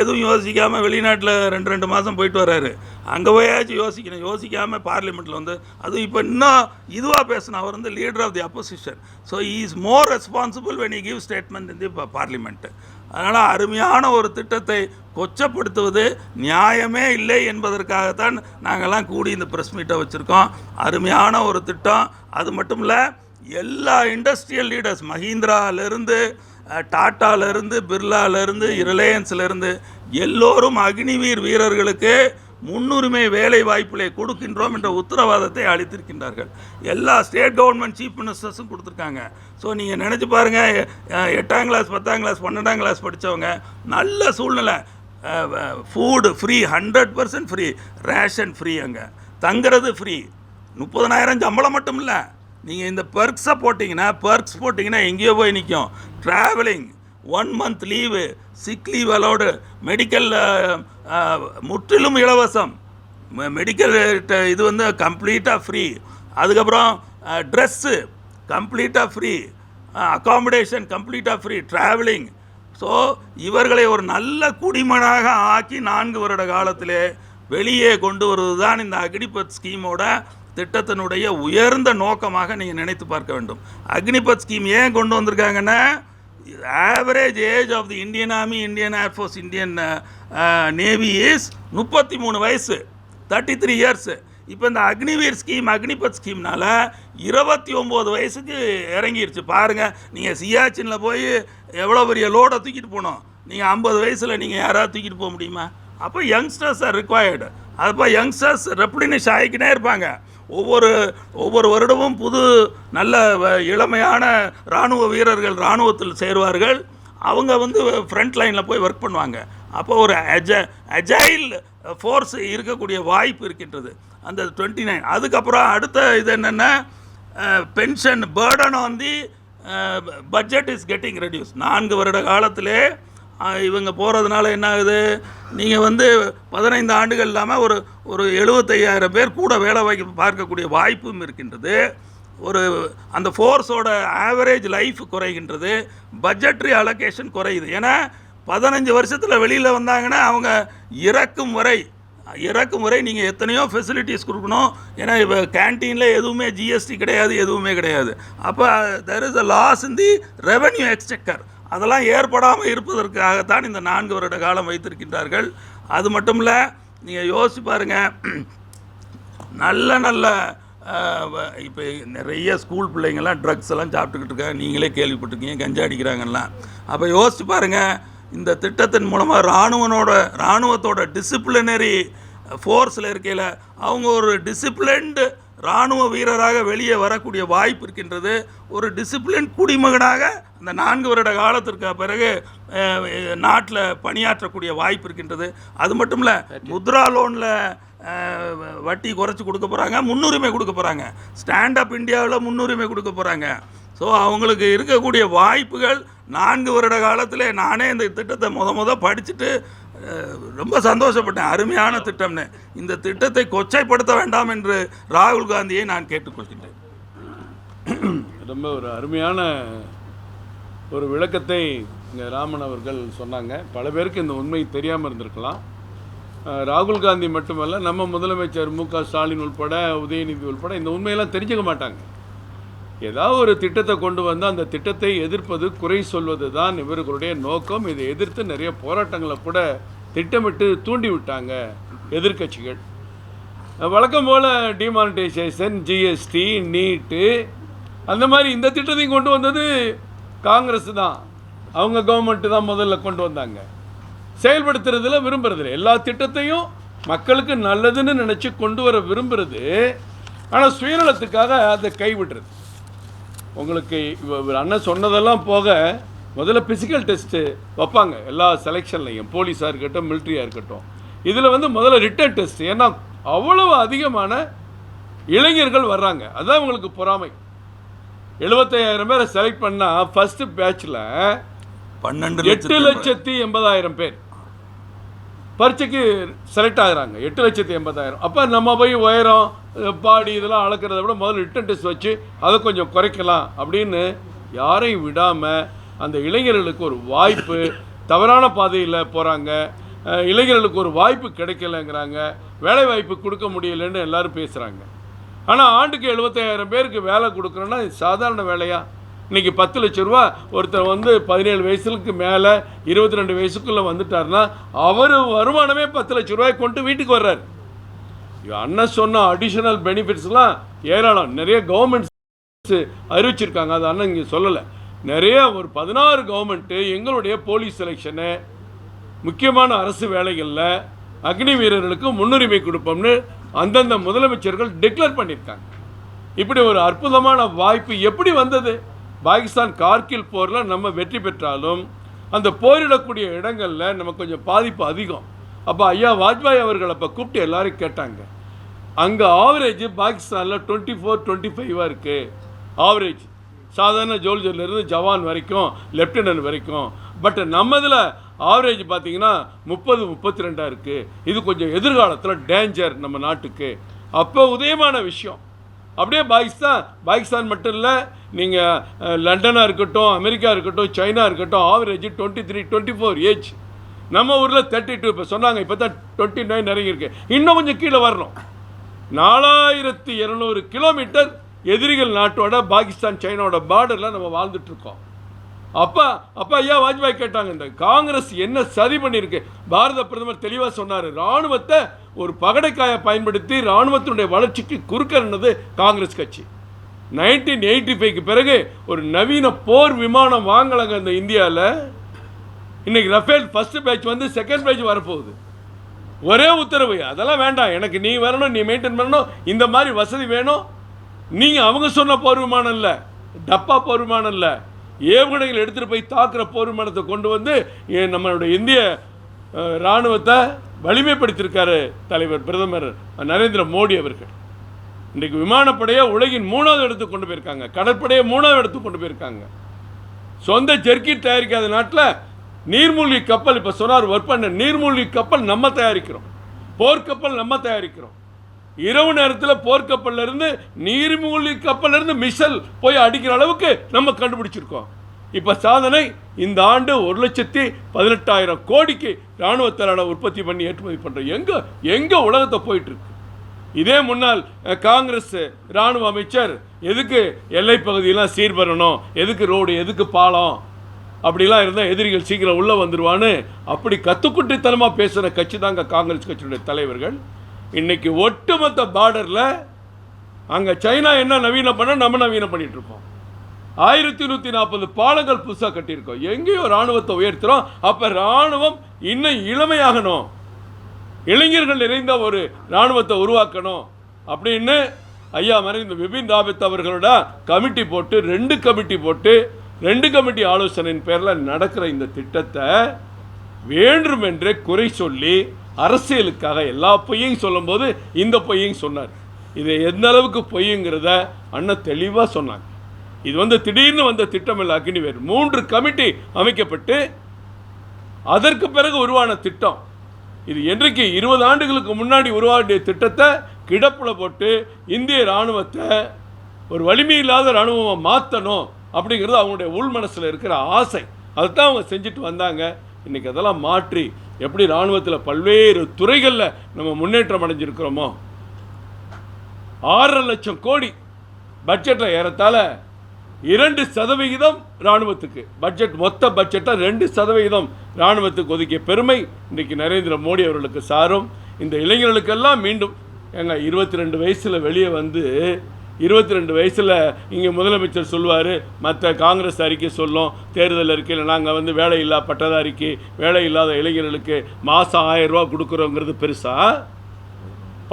எதுவும் யோசிக்காமல் வெளிநாட்டில் 2 மாதம் போயிட்டு வர்றாரு. அங்கே போயாச்சும் யோசிக்காமல் பார்லிமெண்ட்டில் வந்து அதுவும் இப்போ இன்னும் இதுவாக பேசின அவர் வந்து leader of the opposition. So he is more responsible when he give statement in the parliament. அதனால் அருமையான ஒரு திட்டத்தை கொச்சப்படுத்துவது நியாயமே இல்லை என்பதற்காகத்தான் நாங்கள்லாம் கூடி இந்த ப்ரெஸ் மீட்டை வச்சுருக்கோம். அருமையான ஒரு திட்டம். அது மட்டும் இல்லை, எல்லா இண்டஸ்ட்ரியல் லீடர்ஸ், மஹிந்திராவிலேருந்து, டாட்டாவிலேருந்து, பிர்லாவிலேருந்து, ரிலையன்ஸ்லேருந்து எல்லோரும் அக்னிவீர் வீரர்களுக்கு முன்னுரிமை வேலை வாய்ப்புகளை கொடுக்கின்றோம் என்ற உத்தரவாதத்தை அளித்திருக்கின்றார்கள். எல்லா ஸ்டேட் கவர்மெண்ட் சீஃப் மினிஸ்டர்ஸும் கொடுத்துருக்காங்க. ஸோ நீங்கள் நினச்சி பாருங்கள், 8ஆம் கிளாஸ் 10ஆம் கிளாஸ் 12ஆம் கிளாஸ் படித்தவங்க நல்ல சூழ்நிலை, food free, 100% free, ration free, அங்கே தங்குறது ஃப்ரீ, 30,000 சம்பளம் மட்டும் இல்லை. நீங்கள் இந்த பெர்க்ஸ் போட்டிங்கன்னா எங்கேயோ போய் நிற்கும். Travelling, 1 month leave, sick leave allowed, medical முற்றிலும் இலவசம், மெடிக்கல் இது வந்து கம்ப்ளீட்டாக ஃப்ரீ. அதுக்கப்புறம் ட்ரெஸ்ஸு கம்ப்ளீட்டாக ஃப்ரீ, அக்காமடேஷன் கம்ப்ளீட்டாக ஃப்ரீ, ட்ராவலிங். ஸோ இவர்களை ஒரு நல்ல குடிமகனாக ஆக்கி 4 வருட காலத்திலே வெளியே கொண்டு வருவது தான் இந்த அக்னிபத் ஸ்கீமோட திட்டத்தினுடைய உயர்ந்த நோக்கமாக நீங்கள் நினைத்து பார்க்க வேண்டும். அக்னிபத் ஸ்கீம் ஏன் கொண்டு வந்திருக்காங்கன்னா, average age of the Indian Army, Indian Air Force, Indian Navy is 33 வயசு, 33 years. இப்போ இந்த அக்னிபத் ஸ்கீம்னால 29 வயசுக்கு இறங்கிருச்சு. பாருங்கள், நீங்கள் சியாச்சினில் போய் எவ்வளோ பெரிய லோடை தூக்கிட்டு போகணும், நீங்கள் 50 வயசில் நீங்கள் யாராவது தூக்கிட்டு போக முடியுமா? அப்போ யங்ஸ்டர்ஸ் ஆர் ரிக்வயர்டு. அப்போ யங்ஸ்டர்ஸ் ரெப்ளினிஷ் ஆகிக்கினே இருப்பாங்க. ஒவ்வொரு வருடமும் புது நல்ல இளமையான இராணுவ வீரர்கள் இராணுவத்தில் சேருவார்கள். அவங்க வந்து ஃப்ரண்ட் லைனில் போய் ஒர்க் பண்ணுவாங்க. அப்போ ஒரு அஜைல் ஃபோர்ஸ் இருக்கக்கூடிய வாய்ப்பு இருக்கின்றது அந்த 29. அதுக்கப்புறம் அடுத்த இது என்னென்னா, pension burden on the budget is getting reduce. 4 வருட காலத்திலே இவங்க போகிறதுனால என்ன ஆகுது, நீங்கள் வந்து 15 ஆண்டுகள் இல்லாமல் ஒரு 75,000 பேர் கூட வேலை பார்க்கக்கூடிய வாய்ப்பும் இருக்கின்றது. அந்த ஃபோர்ஸோட ஆவரேஜ் லைஃப் குறைகின்றது, பட்ஜெட்ரி அலோகேஷன் குறையுது. ஏன்னா 15 வருஷத்தில் வெளியில் வந்தாங்கன்னா அவங்க இறக்கும் வரை நீங்கள் எத்தனையோ ஃபெசிலிட்டிஸ் கொடுக்கணும். ஏன்னா இப்போ கேன்டீனில் எதுவுமே ஜிஎஸ்டி கிடையாது, எதுவுமே கிடையாது. அப்போ there is a loss in the revenue exchequer. அதெல்லாம் ஏற்படாமல் இருப்பதற்காகத்தான் இந்த 4 வருட காலம் வைத்திருக்கின்றார்கள். அது மட்டும் இல்லை, நீங்கள் யோசிச்சு பாருங்கள், நல்ல இப்போ நிறைய ஸ்கூல் பிள்ளைங்கள்லாம் ட்ரக்ஸ் எல்லாம் சாப்பிட்டுக்கிட்டு இருக்காங்க. நீங்களே கேள்விப்பட்டிருக்கீங்க, கஞ்சா அடிக்கிறாங்கலாம். அப்போ யோசிச்சு பாருங்கள், இந்த திட்டத்தின் மூலமாக இராணுவத்தோட டிசிப்ளினரி ஃபோர்ஸில் இருக்கையில் அவங்க ஒரு டிசிப்ளின்டு இராணுவ வீரராக வெளியே வரக்கூடிய வாய்ப்பு இருக்கின்றது. ஒரு டிசிப்ளின் குடிமகனாக அந்த 4 வருட காலத்திற்கு பிறகு நாட்டில் பணியாற்றக்கூடிய வாய்ப்பு இருக்கின்றது. அது மட்டும் இல்லை, முத்ரா லோனில் வட்டி குறைச்சி கொடுக்க போகிறாங்க, முன்னுரிமை கொடுக்க போகிறாங்க. ஸ்டாண்டப் இந்தியாவில் முன்னுரிமை கொடுக்க போகிறாங்க. ஸோ அவங்களுக்கு இருக்கக்கூடிய வாய்ப்புகள் 4 வருட காலத்தில் நானே இந்த திட்டத்தை முத படிச்சுட்டு ரொம்ப சந்தோஷப்பட்டேன். அருமையான திட்டம்னு. இந்த திட்டத்தை கொச்சைப்படுத்த வேண்டாம் என்று ராகுல் காந்தியை நான் கேட்டுக்கொள்கின்றேன். ரொம்ப ஒரு அருமையான ஒரு விளக்கத்தை இங்கே ராமன் அவர்கள் சொன்னாங்க. பல பேருக்கு இந்த உண்மை தெரியாமல் இருந்திருக்கலாம். ராகுல் காந்தி மட்டுமல்ல, நம்ம முதலமைச்சர் மு.க. ஸ்டாலின் உள்பட, உதயநிதி உள்பட இந்த உண்மையெல்லாம் தெரிஞ்சுக்க மாட்டாங்க. ஏதாவது ஒரு திட்டத்தை கொண்டு வந்து அந்த திட்டத்தை எதிர்ப்பது, குறை சொல்வது தான் இவர்களுடைய நோக்கம். இதை எதிர்த்து நிறைய போராட்டங்களை கூட திட்டமிட்டு தூண்டி விட்டாங்க எதிர்க்கட்சிகள். வழக்கம் போல் டிமானிட்டைசேஷன், ஜிஎஸ்டி, நீட்டு, அந்த மாதிரி இந்த திட்டத்தையும் கொண்டு வந்தது காங்கிரஸ் தான். அவங்க கவர்மெண்ட்டு தான் முதல்ல கொண்டு வந்தாங்க. செயல்படுத்துறதுல விரும்புறதில்ல. எல்லா திட்டத்தையும் மக்களுக்கு நல்லதுன்னு நினச்சி கொண்டு வர விரும்புறது. ஆனால் சுயநலத்துக்காக அதை கைவிடுறது. உங்களுக்கு அண்ணன் சொன்னதெல்லாம் போக முதல்ல ஃபிசிக்கல் டெஸ்ட்டு வைப்பாங்க எல்லா செலெக்ஷன்லையும், போலீஸாக இருக்கட்டும், மிலிட்ரியாக இருக்கட்டும். இதில் வந்து முதல்ல ரிட்டன் டெஸ்ட். ஏன்னா அவ்வளவு அதிகமான இளைஞர்கள் வர்றாங்க. அதுதான் உங்களுக்கு பொறாமை. 75,000 பேரை செலக்ட் பண்ணால் ஃபஸ்ட்டு பேட்சில் 8,80,000 பேர் பரீட்சைக்கு செலக்ட் ஆகுறாங்க. 8,80,000. அப்போ நம்ம போய் உயரம், பாடி இதெல்லாம் அளக்கிறத விட முதல்ல ரிட்டன் டெஸ்ட் வச்சு அதை கொஞ்சம் குறைக்கலாம் அப்படின்னு யாரையும் விடாமல் அந்த இளைஞர்களுக்கு ஒரு வாய்ப்பு, தவறான பாதையில் போகிறாங்க, இளைஞர்களுக்கு ஒரு வாய்ப்பு கிடைக்கலங்கிறாங்க, வேலை வாய்ப்பு கொடுக்க முடியலைன்னு எல்லாரும் பேசுகிறாங்க. ஆனால் ஆண்டுக்கு 75,000 பேருக்கு வேலை கொடுக்குறோன்னா இது சாதாரண வேலையா? இன்றைக்கி 10 லட்ச ரூபா ஒருத்தர் வந்து 17 வயசுக்கு மேலே 22 வயசுக்குள்ளே வந்துட்டார்னா அவர் வருமானமே 10 லட்ச ரூபாய் கொண்டு வீட்டுக்கு வர்றாரு. அண்ணன் சொன்ன அடிஷனல் பெனிஃபிட்ஸ்லாம் ஏராளம். நிறைய கவர்மெண்ட்ஸ் அறிவிச்சிருக்காங்க. அது அண்ணன் இங்கே சொல்லலை. நிறைய ஒரு 16 கவர்மெண்ட்டு எங்களுடைய போலீஸ் செலெக்ஷனு, முக்கியமான அரசு வேலைகளில் அக்னி வீரர்களுக்கு முன்னுரிமை கொடுப்போம்னு அந்தந்த முதலமைச்சர்கள் டிக்ளேர் பண்ணியிருக்காங்க. இப்படி ஒரு அற்புதமான வாய்ப்பு எப்படி வந்தது? பாகிஸ்தான் கார்கில் போரில் நம்ம வெற்றி பெற்றாலும் அந்த போரிடக்கூடிய இடங்களில் நமக்கு கொஞ்சம் பாதிப்பு அதிகம். அப்போ ஐயா வாஜ்பாய் அவர்கள் அப்போ கூப்பிட்டு எல்லாரும் கேட்டாங்க. அங்கே ஆவரேஜ் பாகிஸ்தானில் 24-25 இருக்குது ஆவரேஜ். சாதாரண ஜோல்ஜர்லேருந்து ஜவான் வரைக்கும், லெப்டினன்ட் வரைக்கும். பட் நம்ம இதில் ஆவரேஜ் பார்த்தீங்கன்னா 30-32 இருக்குது. இது கொஞ்சம் எதிர்காலத்தில் டேஞ்சர் நம்ம நாட்டுக்கு. அப்போ உதயமான விஷயம். அப்படியே பாகிஸ்தான் மட்டும் இல்லை, நீங்கள் லண்டனாக இருக்கட்டும், அமெரிக்கா இருக்கட்டும், சைனா இருக்கட்டும், ஆவரேஜ் 23-24 ஏஜ். நம்ம ஊரில் 32. இப்போ சொன்னாங்க, இப்போ தான் 29 இறங்கியிருக்கு. இன்னும் கொஞ்சம் கீழே வரணும். 4200 கிலோமீட்டர் எதிரிகள் நாட்டோட, பாகிஸ்தான் சைனாவோட பார்டரில் நம்ம வாழ்ந்துட்டுருக்கோம். அப்போ ஐயா வாஜ்பாய் கேட்டாங்க, இந்த காங்கிரஸ் என்ன சதி பண்ணியிருக்கு? பாரத பிரதமர் தெளிவாக சொன்னார், இராணுவத்தை ஒரு பகடைக்காயை பயன்படுத்தி இராணுவத்தினுடைய வளர்ச்சிக்கு குறுக்கறது காங்கிரஸ் கட்சி. 1985க்கு பிறகு ஒரு நவீன போர் விமானம் வாங்கலைங்க இந்த இந்தியாவில். இன்னைக்கு ரஃபேல் ஃபர்ஸ்ட் பேட்ச் வந்து செகண்ட் பேட்ச் வரப்போகுது. ஒரே உத்தரவு, அதெல்லாம் வேண்டாம், எனக்கு நீ வரணும், நீ மெயின்டைன் பண்ணணும், இந்த மாதிரி வசதி வேணும். நீங்கள் அவங்க சொன்ன போர் விமானம் இல்லை, டப்பா போர் விமானம் இல்லை, ஏவுகணைகள் எடுத்துகிட்டு போய் தாக்குற போர் விமானத்தை கொண்டு வந்து நம்மளுடைய இந்திய இராணுவத்தை வலிமைப்படுத்தியிருக்காரு தலைவர் பிரதமர் நரேந்திர மோடி அவர்கள். இன்றைக்கு விமானப்படையை உலகின் 3வது இடத்துக்கு கொண்டு போயிருக்காங்க, கடற்படையை 3வது இடத்துக்கு கொண்டு போயிருக்காங்க. சொந்த ஜெர்கிட் தயாரிக்காத நாட்டில் நீர்மூழ்கி கப்பல், இப்போ சொன்னார் ஒர்க் பண்ண நீர்மூழ்கி கப்பல் நம்ம தயாரிக்கிறோம், போர்க்கப்பல் நம்ம தயாரிக்கிறோம். இரவு நேரத்தில் போர்க்கப்பல்ல இருந்து நீர்மூழ்கி கப்பல்ல இருந்து மிசைல் போய் அடிக்கிற அளவுக்கு நம்ம கண்டுபிடிச்சிருக்கோம். இப்போ சாதனை, இந்த ஆண்டு 1,18,000 கோடிக்கு இராணுவ தளவாட உற்பத்தி பண்ணி ஏற்றுமதி பண்ணுறோம். எங்கே உலகத்தை போயிட்டு இருக்கு. இதே முன்னாள் காங்கிரஸ் இராணுவ அமைச்சர் எதுக்கு எல்லை பகுதியெல்லாம் சீர் பண்ணணும், எதுக்கு ரோடு, எதுக்கு பாலம், அப்படிலாம் இருந்தால் எதிரிகள் சீக்கிரம் உள்ளே வந்துடுவான்னு அப்படி கத்துக்குட்டித்தனமாக பேசுகிற கட்சி தாங்க காங்கிரஸ் கட்சியுடைய தலைவர்கள். இன்றைக்கி ஒட்டுமொத்த பார்டரில் அங்கே சைனா என்ன நவீனம் பண்ண நம்ம நவீனம் பண்ணிகிட்ருக்கோம். 1140 பாலங்கள் புதுசாக கட்டியிருக்கோம். எங்கேயோ இராணுவத்தை உயர்த்துகிறோம். அப்போ இராணுவம் இன்னும் இளமையாகணும், இளைஞர்கள் நிறைந்த ஒரு இராணுவத்தை உருவாக்கணும் அப்படின்னு ஐயா மறைந்த பிபின் ராவத் அவர்களோட கமிட்டி போட்டு 2 கமிட்டி ஆலோசனையின் பேரில் நடக்கிற இந்த திட்டத்தை வேண்டுமென்றே குறை சொல்லி அரசியலுக்காக எல்லா பொய்யையும் சொல்லும்போது இந்த பொய்யையும் சொன்னார். இது எந்த அளவுக்கு பொய்யுங்கிறத அண்ணன் தெளிவாக சொன்னாங்க. இது வந்து திடீர்னு வந்த திட்டம் இல்லை, அக்னிவேர். 3 கமிட்டி அமைக்கப்பட்டு அதற்கு பிறகு உருவான திட்டம் இது. என்றைக்கு 20 ஆண்டுகளுக்கு முன்னாடி உருவாடிய திட்டத்தை கிடப்பில் போட்டு இந்திய இராணுவத்தை ஒரு வலிமையில்லாத இராணுவமாக மாற்றணும் அப்படிங்கிறது அவங்களுடைய உள் மனசில் இருக்கிற ஆசை. அதைத்தான் அவங்க செஞ்சுட்டு வந்தாங்க. இன்றைக்கி அதெல்லாம் மாற்றி எப்படி இராணுவத்தில் பல்வேறு துறைகளில் நம்ம முன்னேற்றம் அடைஞ்சிருக்கிறோமோ 6.5 லட்சம் கோடி பட்ஜெட்டில் ஏறத்தாழ 2% இராணுவத்துக்கு பட்ஜெட், மொத்த பட்ஜெட்டை 2% இராணுவத்துக்கு ஒதுக்கிய பெருமை இன்றைக்கு நரேந்திர மோடி அவர்களுக்கு சாரும். இந்த இளைஞர்களுக்கெல்லாம் மீண்டும் 22 வயசில் வெளியே வந்து 22 வயசில் இங்கே முதலமைச்சர் சொல்லுவார், மற்ற காங்கிரஸ் அறிக்கை சொல்லும், தேர்தல் அறிக்கையில் நாங்கள் வந்து வேலையில்லா பட்டதாரிக்கு, வேலை இல்லாத இளைஞர்களுக்கு மாதம் 1000 ரூபா கொடுக்குறோங்கிறது பெருசா?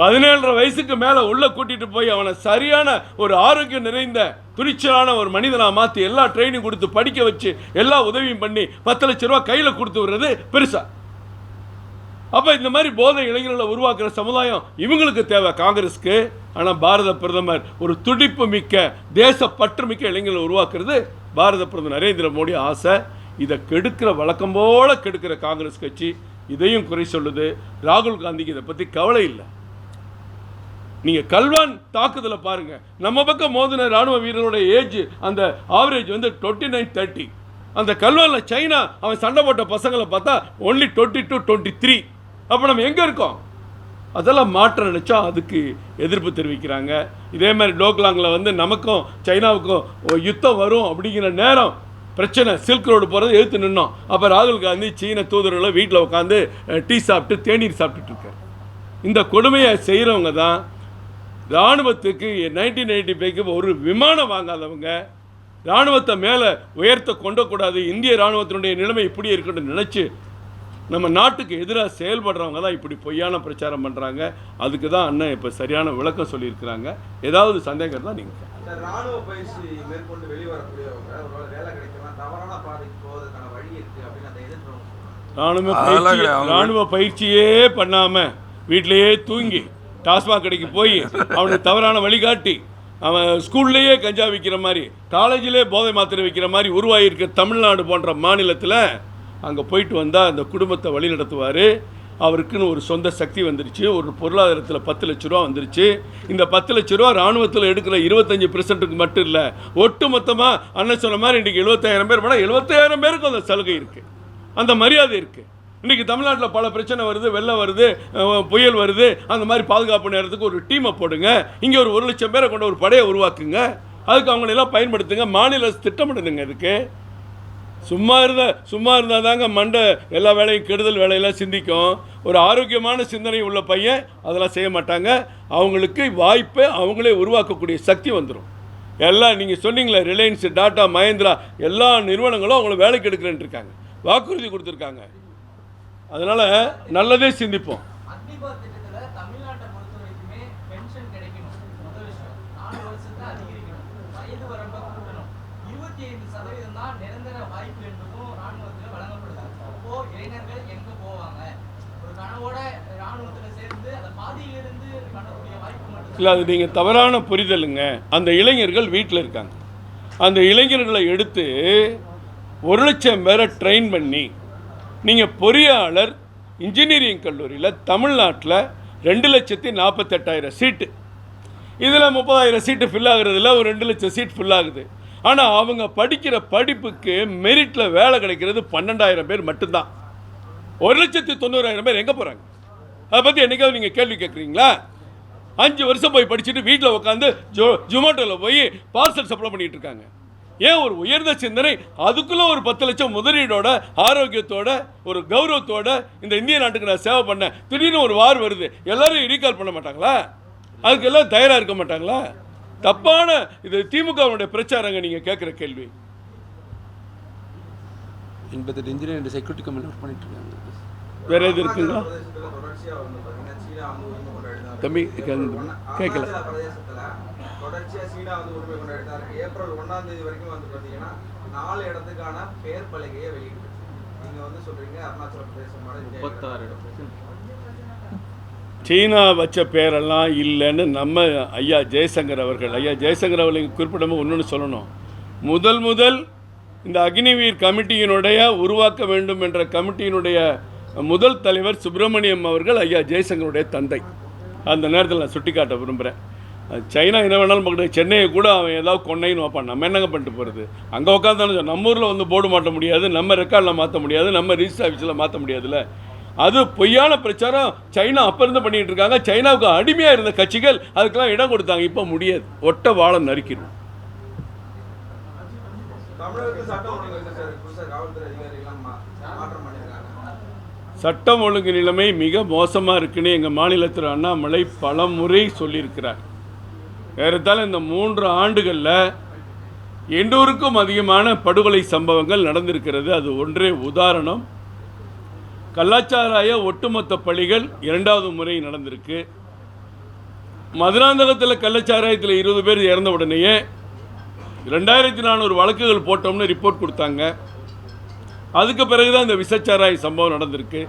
17 வயசுக்கு மேலே உள்ளே கூட்டிகிட்டு போய் அவனை சரியான ஒரு ஆரோக்கியம் நிறைந்த துணிச்சலான ஒரு மனிதனாக மாற்றி எல்லா ட்ரைனிங் கொடுத்து படிக்க வச்சு எல்லா உதவியும் பண்ணி 10 லட்ச ரூபா கையில் கொடுத்து விடுறது பெருசா? அப்போ இந்த மாதிரி போதை இளைஞர்களை உருவாக்குற சமுதாயம் இவங்களுக்கு தேவை காங்கிரஸுக்கு. ஆனால் பாரத பிரதமர் ஒரு துடிப்பு மிக்க தேசப்பற்று மிக்க இளைஞர்களை உருவாக்குறது பாரத பிரதமர் நரேந்திர மோடி ஆசை. இதை கெடுக்கிற வழக்கம் போல கெடுக்கிற காங்கிரஸ் கட்சி இதையும் குறை சொல்லுது. ராகுல் காந்திக்கு இதை பற்றி கவலை இல்லை. நீங்கள் கல்வான் தாக்குதலை பாருங்கள், நம்ம பக்கம் மோதின ராணுவ வீரரோட ஏஜ் அந்த ஆவரேஜ் வந்து 29-30. அந்த கல்வானில் சைனா அவன் சண்டை போட்ட பசங்களை பார்த்தா ஒன்லி 22-23. அப்போ நம்ம எங்கே இருக்கோம்? அதெல்லாம் மாற்ற நினச்சா அதுக்கு எதிர்ப்பு தெரிவிக்கிறாங்க. இதே மாதிரி டோக்லாங்கில் வந்து நமக்கும் சைனாவுக்கும் யுத்தம் வரும் அப்படிங்கிற நேரம் பிரச்சனை, சில்க் ரோடு போகிறது எதிர்த்து நின்னோம். அப்போ ராகுல் காந்தி சீன தூதர்களை வீட்டில் உட்காந்து டீ சாப்பிட்டு தேநீர் சாப்பிட்டுட்டு இருக்கார். இந்த கொடுமையை செய்கிறவங்க தான் இராணுவத்துக்கு 1995க்கு ஒரு விமானம் வாங்காதவங்க, இராணுவத்தை மேலே உயர்த்த கொண்டக்கூடாது, இந்திய இராணுவத்தினுடைய நிலைமை இப்படி இருக்கணும்னு நினச்சி நம்ம நாட்டுக்கு எதிராக செயல்படுறவங்க தான் இப்படி பொய்யான பிரச்சாரம் பண்ணுறாங்க. அதுக்கு தான் அண்ணன் இப்போ சரியான விளக்கம் சொல்லியிருக்கிறாங்க. ஏதாவது சந்தேகம் தான் நீங்கள் ராணுவ பயிற்சி மேற்கொண்டு வெளிவரக்கூடியவங்க ஒரு வேலை கிடைக்கலாம், தவறான பாதைக்கு போவதற்கான வழி இருக்குது அப்படின்னு அதை எதிர்ப்பு. ராணுவ பயிற்சியே பண்ணாமல் வீட்டிலேயே தூங்கி டாஸ்மாக் கடைக்கு போய் அவனுக்கு தவறான வழிகாட்டி அவன் ஸ்கூல்லையே கஞ்சா விற்கிற மாதிரி, காலேஜிலே போதை மாத்திரை விற்கிற மாதிரி உருவாகியிருக்க தமிழ்நாடு போன்ற மாநிலத்தில் அங்கே போயிட்டு வந்தால் அந்த குடும்பத்தை வழி நடத்துவார். அவருக்குன்னு ஒரு சொந்த சக்தி வந்துருச்சு, ஒரு பொருளாதாரத்தில் 10 லட்ச ரூபா வந்துருச்சு. இந்த 10 லட்ச ரூபா இராணுவத்தில் எடுக்கிற 25% மட்டும் இல்லை, ஒட்டு மொத்தமாக அண்ணன் சொன்ன மாதிரி இன்றைக்கி 75,000 பேர் போனால் 75,000 பேருக்கு அந்த சலுகை இருக்குது, அந்த மரியாதை இருக்குது. இன்றைக்கி தமிழ்நாட்டில் பல பிரச்சனை வருது, வெள்ளம் வருது, புயல் வருது, அந்த மாதிரி பாதுகாப்பு நேரத்துக்கு ஒரு டீமை போடுங்க, இங்கே ஒரு 1 லட்சம் பேரை கொண்ட ஒரு படையை உருவாக்குங்க, அதுக்கு அவங்களெல்லாம் பயன்படுத்துங்க, மாநில அரசு திட்டமிடுதுங்க. இதுக்கு சும்மா இருந்தால் தாங்க மண்டை எல்லா வேலையும் கெடுதல் வேலையெல்லாம் சிந்திக்கும். ஒரு ஆரோக்கியமான சிந்தனை உள்ள பையன் அதெல்லாம் செய்ய மாட்டாங்க. அவங்களுக்கு வாய்ப்பை அவங்களே உருவாக்கக்கூடிய சக்தி வந்துடும். எல்லாம் நீங்கள் சொன்னீங்களே, ரிலையன்ஸ், டாட்டா, மஹேந்திரா எல்லா நிறுவனங்களும் அவங்கள வேலைக்கு எடுக்கிறேன்னு இருக்காங்க, வாக்குறுதி கொடுத்துருக்காங்க. அதனால் நல்லதே சிந்திப்போம். இல்லை, அது நீங்கள் தவறான புரிதலுங்க. அந்த இளைஞர்கள் வீட்டில் இருக்காங்க. அந்த இளைஞர்களை எடுத்து 1 லட்சம் பேரை ட்ரெயின் பண்ணி நீங்கள் பொறியாளர் இன்ஜினியரிங் கல்லூரியில் தமிழ்நாட்டில் 2,48,000 சீட்டு, இதில் 30,000 சீட்டு ஃபில் ஆகுறதில்ல, ஒரு 2 லட்சம் சீட் ஃபில் ஆகுது. ஆனால் அவங்க படிக்கிற படிப்புக்கு மெரிட்டில் வேலை கிடைக்கிறது 12,000 பேர் மட்டும்தான். 1,90,000 பேர் எங்கே போகிறாங்க? அதை பற்றி என்றைக்காவது நீங்கள் கேள்வி கேட்குறீங்களா? 5 வருஷம் போய் படிச்சுட்டு வீட்டில் உட்காந்து ஜொமேட்டோவில் போய் பார்சல் சப்ளை பண்ணிகிட்டு இருக்காங்க. ஏன் ஒரு உயர்ந்த சிந்தனை, அதுக்குள்ளே ஒரு 10 லட்சம் முதலீடோட, ஆரோக்கியத்தோட, ஒரு கௌரவத்தோட இந்த இந்திய நாட்டுக்கு நான் சேவை பண்ணேன், திடீர்னு ஒரு வார் வருது, எல்லோரும் ரீகால் பண்ண மாட்டாங்களா? அதுக்கு எல்லாம் தயாராக இருக்க மாட்டாங்களா? தப்பான இது திமுகவுடைய பிரச்சாரங்க நீங்கள் கேட்குற கேள்வி. 88 இன்ஜினியர் செக்யூரிட்டி கம்பெனி ஒர்க் பண்ணிட்டு இருக்காங்க. வேற எது இருக்குங்களா தம்பி? கேட்கல. தொடர்ச்சியாக சீனா வந்து உரிமை கொண்டாடினாரு. ஏப்ரல் 1ஆம் தேதி வரைக்கும் வந்து பார்த்தீங்கன்னா 4 இடத்துக்கான பெயர் பலகையை வெளியிட்டு நீங்கள் வந்து சொல்கிறீங்க அருணாச்சல பிரதேசம் 36 இடம் சீனா வச்ச பேரெல்லாம் இல்லைன்னு நம்ம ஐயா ஜெய்சங்கர் அவர்கள் குறிப்பிடாமல் ஒன்று சொல்லணும். முதல் இந்த அக்னிவீர் கமிட்டியினுடைய உருவாக்க வேண்டும் என்ற கமிட்டியினுடைய முதல் தலைவர் சுப்பிரமணியம் அவர்கள் ஐயா ஜெய்சங்கருடைய தந்தை. அந்த நேரத்தில் நான் சுட்டி காட்ட விரும்புகிறேன். சைனா என்ன வேணாலும் பார்க்கணும், சென்னையை கூட அவன் ஏதாவது கொன்னைன்னு வைப்பான், நம்ம என்னங்க பண்ணிட்டு போகிறது? அங்கே உட்காந்தாலும் நம்ம ஊரில் வந்து போர்டு மாட்ட முடியாது, நம்ம ரெக்கார்டில் மாற்ற முடியாது, நம்ம ரிஜிஸ்டர் ஆஃபீஸில் மாற்ற முடியாதுல்ல. அது பொய்யான பிரச்சாரம் சைனா அப்போ இருந்து பண்ணிகிட்டு இருக்காங்க. சைனாவுக்கு அடிமையாக இருந்த கட்சிகள் அதுக்கெல்லாம் இடம் கொடுத்தாங்க. இப்போ முடியாது, ஒட்ட வாழை நறுக்கிடும். தமிழகத்தில் சட்டம் ஒழுங்கு இருக்கு சார். புதுசாக காவல்துறை அதிகாரிகள்லாம் மாற்றம் பண்ணியிருக்காங்க. சட்டம் ஒழுங்கு நிலைமை மிக மோசமாக இருக்குன்னு எங்கள் மாநிலத்தில் அண்ணாமலை பல முறை சொல்லியிருக்கிறார். ஏறத்தாழ இந்த 3 ஆண்டுகளில் 800க்கும் அதிகமான படுகொலை சம்பவங்கள் நடந்திருக்கிறது. அது ஒன்றே உதாரணம். கள்ளச்சாராய ஒட்டுமொத்த பழிகள் 2வது முறை நடந்திருக்கு. மதுராந்தகத்தில் கள்ளச்சாராயத்தில் 20 பேர் இறந்த உடனேயே 2400 வழக்குகள் போட்டோம்னு ரிப்போர்ட் கொடுத்தாங்க. அதுக்கு பிறகுதான் இந்த விசச்சாராய சம்பவம் நடந்திருக்கு.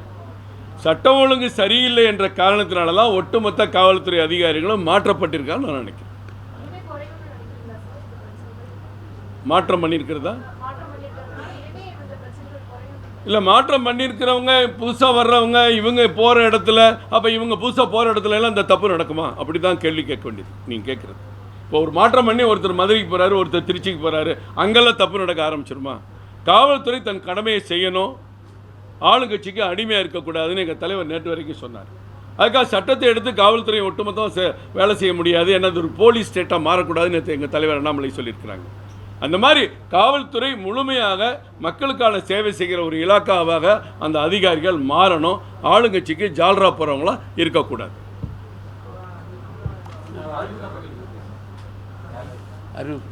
சட்டம் ஒழுங்கு சரியில்லை என்ற காரணத்தினால தான் ஒட்டுமொத்த காவல்துறை அதிகாரிகளும் மாற்றப்பட்டிருக்கான்னு நான் நினைக்கிறேன். மாற்றம் பண்ணியிருக்கிறதா இல்லை, மாற்றம் பண்ணியிருக்கிறவங்க புதுசாக வர்றவங்க இவங்க போகிற இடத்துல, அப்போ இவங்க புதுசாக போகிற இடத்துல எல்லாம் இந்த தப்பு நடக்குமா? அப்படி தான் கேள்வி கேட்க வேண்டியது நீங்கள் கேட்குறது. இப்போ ஒரு மாற்றம் பண்ணி ஒருத்தர் மதுரைக்கு போகிறாரு, ஒருத்தர் திருச்சிக்கு போகிறாரு, அங்கெல்லாம் தப்பு நடக்க ஆரம்பிச்சிருமா? காவல்துறை தன் கடமையை செய்யணும், ஆளுங்கட்சிக்கு அடிமையாக இருக்கக்கூடாதுன்னு எங்கள் தலைவர் நேற்று வரைக்கும் சொன்னார். அதுக்காக சட்டத்தை எடுத்து காவல்துறை ஒட்டுமொத்தம் வேலை செய்ய முடியாது, ஏன்னா அது ஒரு போலீஸ் ஸ்டேட்டாக மாறக்கூடாதுன்னு நேற்று எங்கள் தலைவர் அண்ணாமலை சொல்லியிருக்கிறாங்க. அந்த மாதிரி காவல்துறை முழுமையாக மக்களுக்கான சேவை செய்கிற ஒரு இலாக்காவாக அந்த அதிகாரிகள் மாறணும். ஆளுங்கட்சிக்கு ஜால்ரா போகிறவங்களாம் இருக்கக்கூடாது.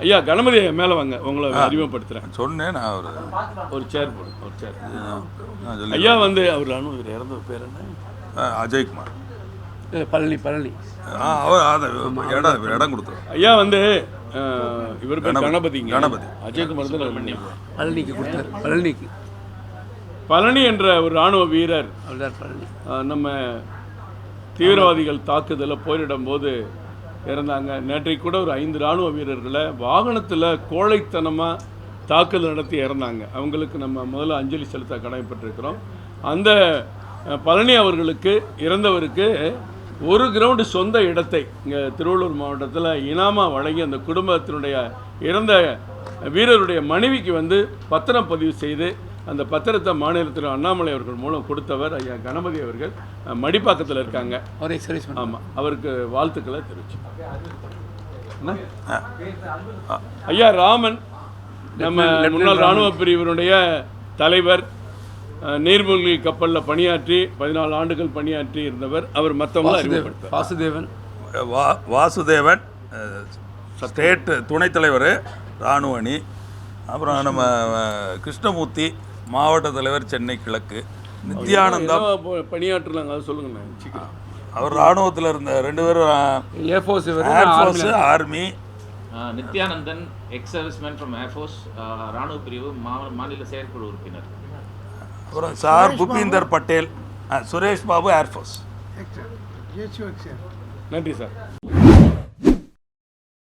ஐயா கணபதி மேலே வாங்க, உங்களை அறிமுகப்படுத்துகிறேன். சொன்னேன் நான் ஒரு சேர் போடு, ஒரு சேர். ஐயா வந்து அவர் இவர் இறந்த பேர் என்ன? அஜய்குமார். பழனி. அவர் இடம் கொடுத்தார். ஐயா வந்து இவர் கணபதிங்க. கணபதி. அஜய்குமார் தான் பழனிக்கு கொடுத்தார். பழனிக்கு பழனி என்ற ஒரு இராணுவ வீரர் நம்ம தீவிரவாதிகள் தாக்குதலில் போரிடும் போது இறந்தாங்க. நேற்றைக்கு கூட ஒரு 5 இராணுவ வீரர்களை வாகனத்தில் கோழைத்தனமாக தாக்குதல் நடத்தி இறந்தாங்க. அவங்களுக்கு நம்ம முதல்ல அஞ்சலி செலுத்த கடமைப்பட்டிருக்கிறோம். அந்த பழனி அவர்களுக்கு, இறந்தவருக்கு 1 கிரவுண்டு சொந்த இடத்தை இங்கே திருவள்ளூர் மாவட்டத்தில் இனாமாக வழங்கி அந்த குடும்பத்தினுடைய இறந்த வீரருடைய மனைவிக்கு வந்து பத்திரம் பதிவு செய்து அந்த பத்திரத்தை மாநிலத்தில் அண்ணாமலை அவர்கள் மூலம் கொடுத்தவர் ஐயா கணபதி அவர்கள். மடிப்பாக்கத்தில் இருக்காங்க. ஆமாம், அவருக்கு வாழ்த்துக்களை தெரிவிச்சு. ஐயா ராமன் நம்ம முன்னாள் இராணுவ பிரிவினுடைய தலைவர், நீர்மூழ்கி கப்பலில் பணியாற்றி 14 ஆண்டுகள் பணியாற்றி இருந்தவர். அவர் மற்றவங்க வாசுதேவன் ஸ்டேட் துணைத் தலைவர் இராணுவ அணி. அப்புறம் நம்ம கிருஷ்ணமூர்த்தி மாவட்ட தலைவர் சென்னை கிழக்கு. நித்யானந்தம் பணியாற்றுறாங்க, அதை சொல்லுங்கண்ணா சீக்கிரம். அவர் இராணுவத்தில் இருந்த 2 பேரும் air force army. Nithyanandan X serviceman from air force, இராணுவ பிரிவு மாநில செயற்குழு உறுப்பினர். அப்புறம் சார் புபீந்தர் பட்டேல், சுரேஷ் பாபு ஏர்ஃபோர்ஸ். நன்றி சார்.